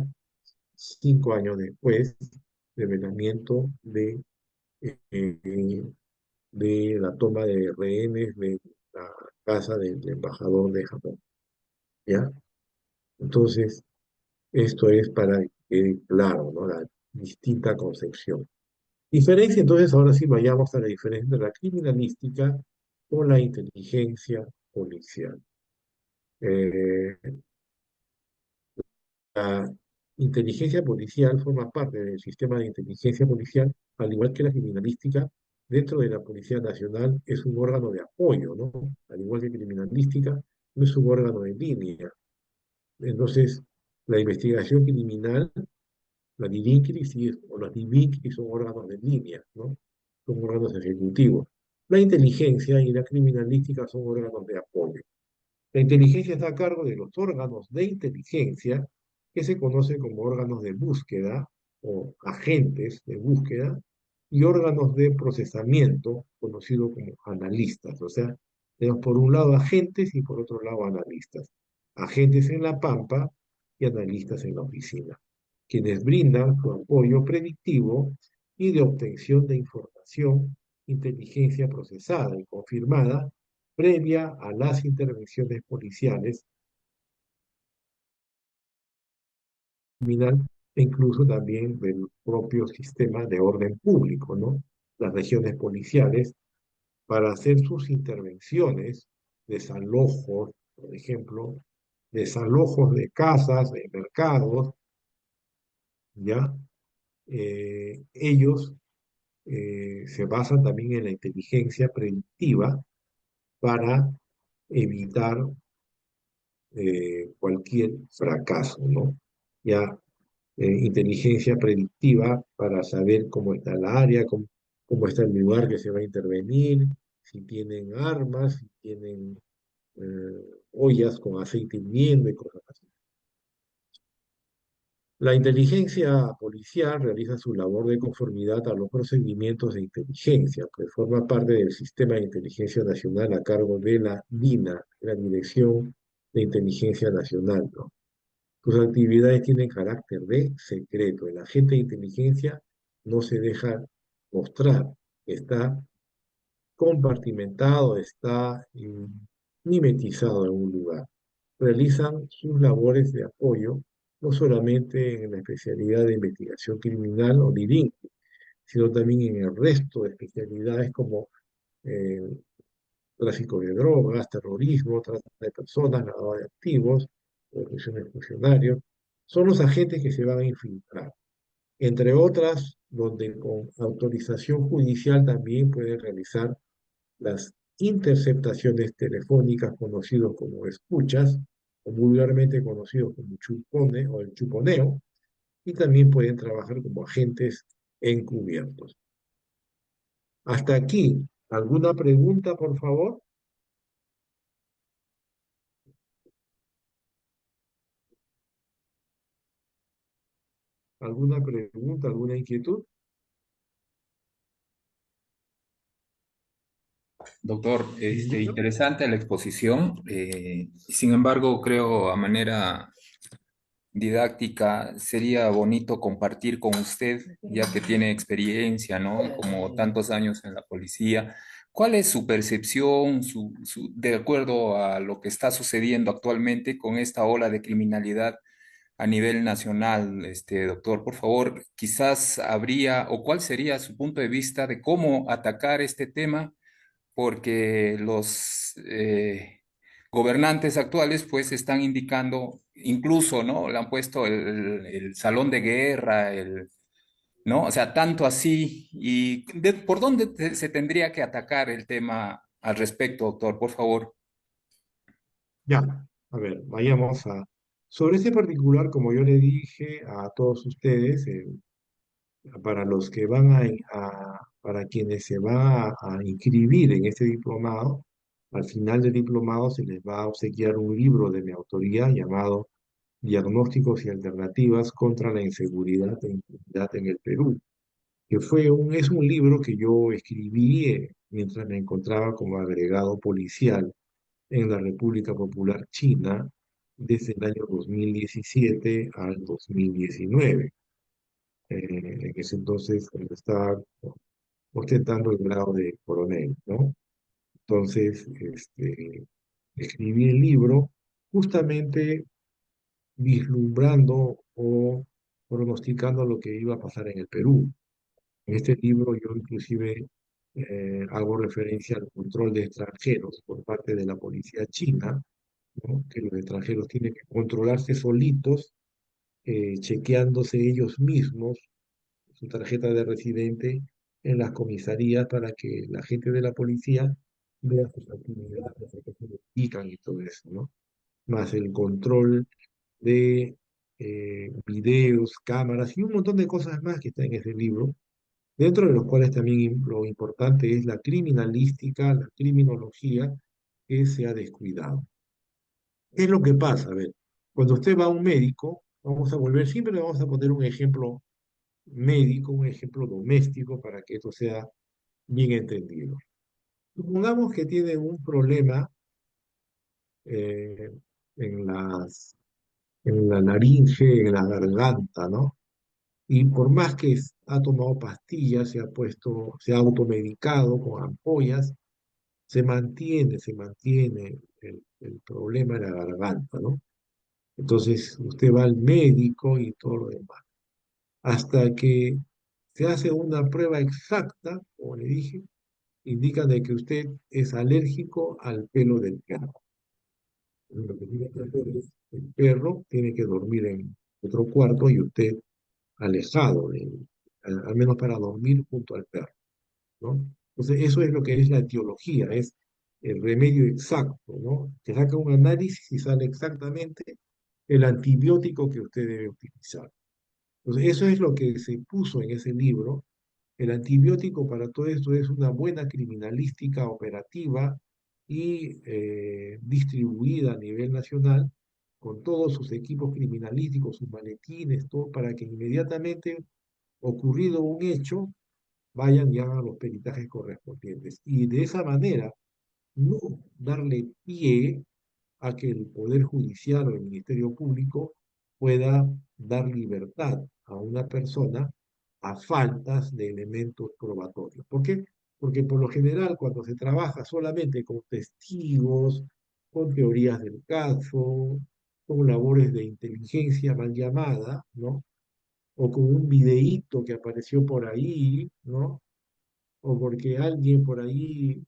5 años después, revelamiento de la toma de rehenes de la casa del embajador de Japón. ¿Ya? Entonces, esto es para que quede claro, ¿no? La distinta concepción. Diferencia, entonces, ahora sí vayamos a la diferencia de la criminalística con la inteligencia policial. Eh, La inteligencia policial forma parte del sistema de inteligencia policial, al igual que la criminalística, dentro de la Policía Nacional es un órgano de apoyo, ¿no? Al igual que criminalística, no es un órgano de línea. Entonces, la investigación criminal, la DIVINCRI, o las DIVINCRI son órganos de línea, ¿no? Son órganos ejecutivos. La inteligencia y la criminalística son órganos de apoyo. La inteligencia está a cargo de los órganos de inteligencia que se conocen como órganos de búsqueda o agentes de búsqueda y órganos de procesamiento conocidos como analistas. O sea, tenemos por un lado agentes y por otro lado analistas. Agentes en la pampa y analistas en la oficina, quienes brindan su apoyo predictivo y de obtención de información, inteligencia procesada y confirmada previa a las intervenciones policiales, criminal e incluso también del propio sistema de orden público, ¿no? Las regiones policiales, para hacer sus intervenciones, desalojos, por ejemplo, desalojos de casas, de mercados, ¿ya? Ellos se basan también en la inteligencia predictiva para evitar cualquier fracaso, ¿no? Ya inteligencia predictiva para saber cómo está la área, cómo está el lugar que se va a intervenir, si tienen armas, si tienen ollas con aceite hirviendo y cosas así. La inteligencia policial realiza su labor de conformidad a los procedimientos de inteligencia, pues forma parte del Sistema de Inteligencia Nacional a cargo de la DINA, la Dirección de Inteligencia Nacional, ¿no? Sus actividades tienen carácter de secreto. El agente de inteligencia no se deja mostrar, está compartimentado, está mimetizado en un lugar. Realizan sus labores de apoyo no solamente en la especialidad de investigación criminal o DIVINCRI, sino también en el resto de especialidades como eh, tráfico de drogas, terrorismo, trata de personas, lavado de activos, corrupción de funcionarios. Son los agentes que se van a infiltrar. Entre otras, donde con autorización judicial también pueden realizar las interceptaciones telefónicas, conocidos como escuchas, o vulgarmente conocidos como chupone o el chuponeo, y también pueden trabajar como agentes encubiertos. Hasta aquí, ¿alguna pregunta, por favor? ¿Alguna pregunta, alguna inquietud? Doctor, ¿Listo? interesante la exposición. Sin embargo, creo a manera didáctica sería bonito compartir con usted, ya que tiene experiencia, ¿no? Como tantos años en la policía. ¿Cuál es su percepción, de acuerdo a lo que está sucediendo actualmente con esta ola de criminalidad a nivel nacional, doctor? Por favor, quizás habría, o cuál sería su punto de vista de cómo atacar este tema, porque los gobernantes actuales pues están indicando, incluso, ¿no? Le han puesto el salón de guerra, ¿no? O sea, tanto así. ¿Y por dónde se tendría que atacar el tema al respecto, doctor? Por favor. Ya, a ver, vayamos a... Sobre este particular, como yo le dije a todos ustedes, para los que van para quienes se va a inscribir en este diplomado, al final del diplomado se les va a obsequiar un libro de mi autoría llamado Diagnósticos y Alternativas contra la Inseguridad e Impunidad en el Perú, que es un libro que yo escribí mientras me encontraba como agregado policial en la República Popular China desde el año 2017 al 2019. En ese entonces estaba ostentando el grado de coronel, ¿no? Entonces, escribí el libro justamente vislumbrando o pronosticando lo que iba a pasar en el Perú. En este libro yo inclusive hago referencia al control de extranjeros por parte de la policía china, ¿no? Que los extranjeros tienen que controlarse solitos, chequeándose ellos mismos su tarjeta de residente en las comisarías para que la gente de la policía vea sus actividades, a qué se dedican y todo eso, ¿no? Más el control de videos, cámaras y un montón de cosas más que están en ese libro, dentro de los cuales también lo importante es la criminalística, la criminología que se ha descuidado. ¿Qué es lo que pasa? A ver, cuando usted va a un médico, siempre le vamos a poner un ejemplo médico, un ejemplo doméstico para que esto sea bien entendido. Supongamos que tiene un problema eh, en en la laringe, en la garganta, ¿no? Y por más que ha tomado pastillas, se ha automedicado con ampollas, se mantiene el problema en la garganta, ¿no? Entonces usted va al médico y todo lo demás. Hasta que se hace una prueba exacta, como le dije, indican de que usted es alérgico al pelo del perro. Lo que tiene que hacer es, el perro tiene que dormir en otro cuarto y usted alejado, al menos para dormir junto al perro, ¿no? Entonces, eso es lo que es la etiología, es el remedio exacto, ¿no? Se saca un análisis y sale exactamente el antibiótico que usted debe utilizar. Entonces, eso es lo que se puso en ese libro. El antibiótico para todo esto es una buena criminalística operativa y distribuida a nivel nacional, con todos sus equipos criminalísticos, sus maletines, todo para que inmediatamente, ocurrido un hecho, vayan y hagan los peritajes correspondientes. Y de esa manera, no darle pie a que el Poder Judicial o el Ministerio Público pueda dar libertad a una persona a faltas de elementos probatorios. ¿Por qué? Porque por lo general cuando se trabaja solamente con testigos, con teorías del caso, con labores de inteligencia mal llamada, ¿no? O con un videíto que apareció por ahí, ¿no? O porque alguien por ahí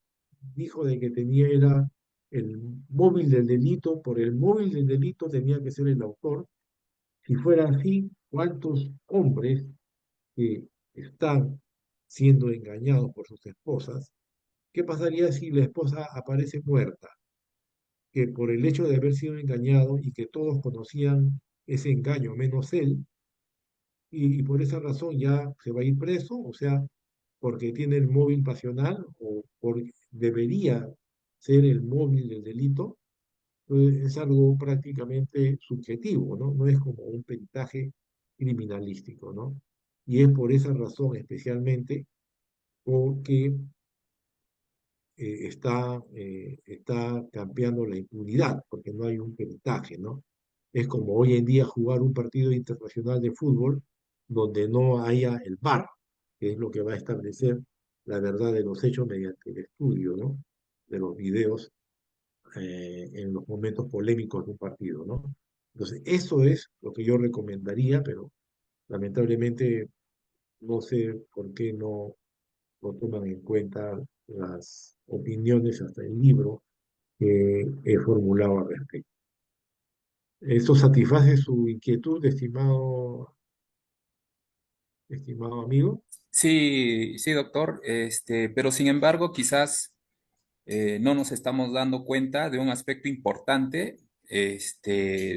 dijo de que era el móvil del delito, por el móvil del delito tenía que ser el autor. Si fuera así, ¿cuántos hombres que están siendo engañados por sus esposas, qué pasaría si la esposa aparece muerta? que por el hecho de haber sido engañado y que todos conocían ese engaño, menos él, y por esa razón ya se va a ir preso, o sea, porque tiene el móvil pasional o porque debería ser el móvil del delito, pues es algo prácticamente subjetivo, ¿no? No es como un peritaje criminalístico, ¿no? Y es por esa razón especialmente porque está campeando la impunidad, porque no hay un peritaje, ¿no? Es como hoy en día jugar un partido internacional de fútbol donde no haya el VAR, que es lo que va a establecer la verdad de los hechos mediante el estudio, ¿no? De los videos en los momentos polémicos de un partido, ¿no? Entonces, eso es lo que yo recomendaría, pero lamentablemente no sé por qué no toman en cuenta las opiniones hasta el libro que he formulado al respecto. ¿Esto satisface su inquietud, estimado amigo? Sí, sí, doctor, pero sin embargo, quizás no nos estamos dando cuenta de un aspecto importante,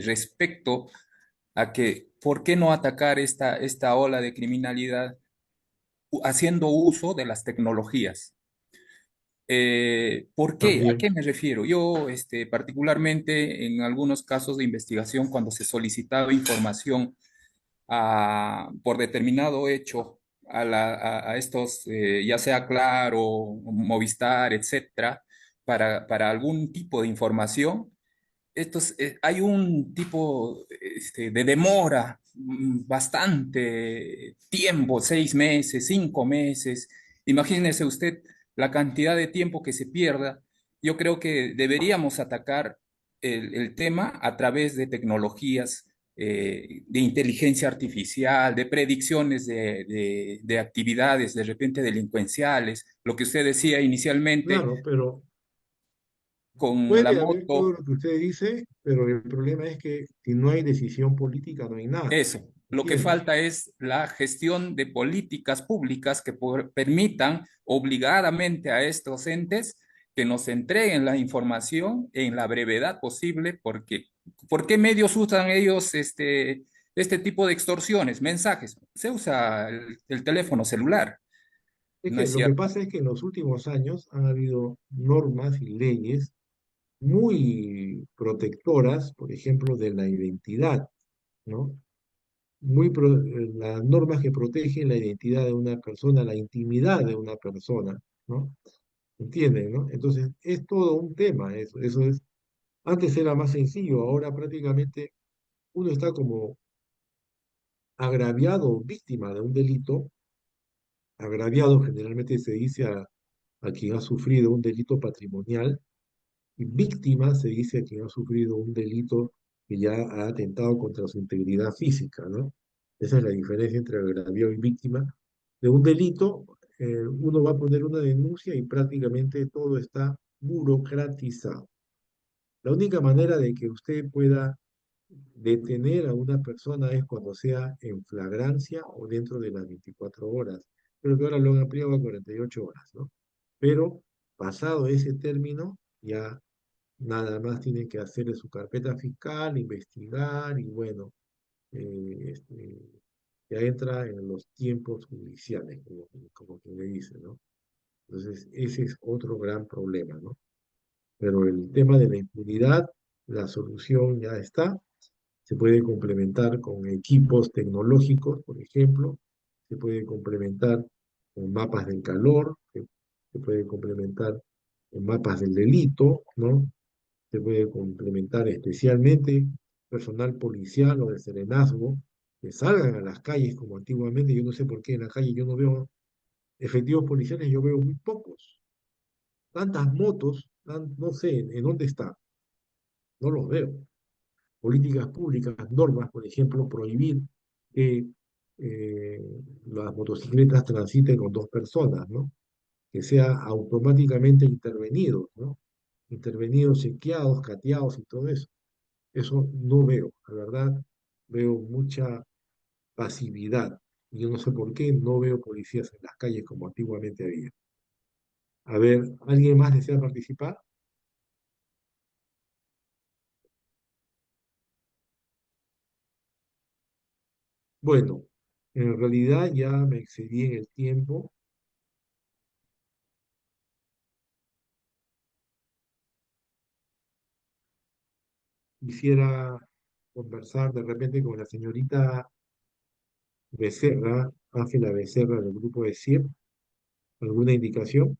respecto a que, ¿por qué no atacar esta ola de criminalidad haciendo uso de las tecnologías? ¿Por qué? ¿A También, qué me refiero? Yo, particularmente en algunos casos de investigación, cuando se solicitaba información por determinado hecho a estos, ya sea Claro, Movistar, etcétera, para algún tipo de información, hay un tipo de demora bastante tiempo, 6 meses, 5 meses. Imagínese usted la cantidad de tiempo que se pierda. Yo creo que deberíamos atacar el tema a través de tecnologías de inteligencia artificial, de predicciones de actividades de repente delincuenciales, lo que usted decía inicialmente claro, pero con la puede haber todo moto. lo que usted dice, pero el problema es que si no hay decisión política, no hay nada, Eso, lo que ¿entiendes? falta es la gestión de políticas públicas que permitan obligadamente a estos entes que nos entreguen la información en la brevedad posible, porque ¿por qué medios usan ellos este tipo de extorsiones, mensajes? Se usa el teléfono celular, Es ¿no que es lo que cierto? pasa es que en los últimos años han habido normas y leyes muy protectoras, por ejemplo, de la identidad, ¿no? Las normas que protegen la identidad de una persona, la intimidad de una persona, ¿no? ¿Entienden, no? Entonces, es todo un tema eso. Eso es, antes era más sencillo, ahora prácticamente uno está como agraviado, víctima de un delito. Agraviado generalmente se dice a quien ha sufrido un delito patrimonial, y víctima se dice a quien ha sufrido un delito que ya ha atentado contra su integridad física, ¿no? Esa es la diferencia entre agraviado y víctima. De un delito, uno va a poner una denuncia y prácticamente todo está burocratizado. La única manera de que usted pueda detener a una persona es cuando sea en flagrancia o dentro de las 24 horas. Creo que ahora lo han ampliado a 48 horas, ¿no? Pero pasado ese término, ya nada más tienen que hacerle su carpeta fiscal, investigar y bueno, ya entra en los tiempos judiciales, como quien le dice, ¿no? Entonces, ese es otro gran problema, ¿no? Pero el tema de la impunidad, la solución ya está. Se puede complementar con equipos tecnológicos, por ejemplo. Se puede complementar con mapas del calor. Se puede complementar con mapas del delito, ¿no? Se puede complementar especialmente personal policial o de serenazgo que salgan a las calles como antiguamente. Yo no sé por qué en la calle yo no veo efectivos policiales, yo veo muy pocos. Tantas motos, no sé en dónde están, no los veo. Políticas públicas, normas, por ejemplo, prohibir que las motocicletas transiten con dos personas, ¿no? Que sea automáticamente intervenidos, ¿no? Intervenidos, chequeados, cateados y todo eso. Eso no veo, la verdad, veo mucha pasividad. Y yo no sé por qué no veo policías en las calles como antiguamente había. A ver, ¿alguien más desea participar? Bueno, en realidad ya me excedí en el tiempo. Quisiera conversar de repente con la señorita Becerra, Ángela Becerra del grupo de CIEP. ¿Alguna indicación?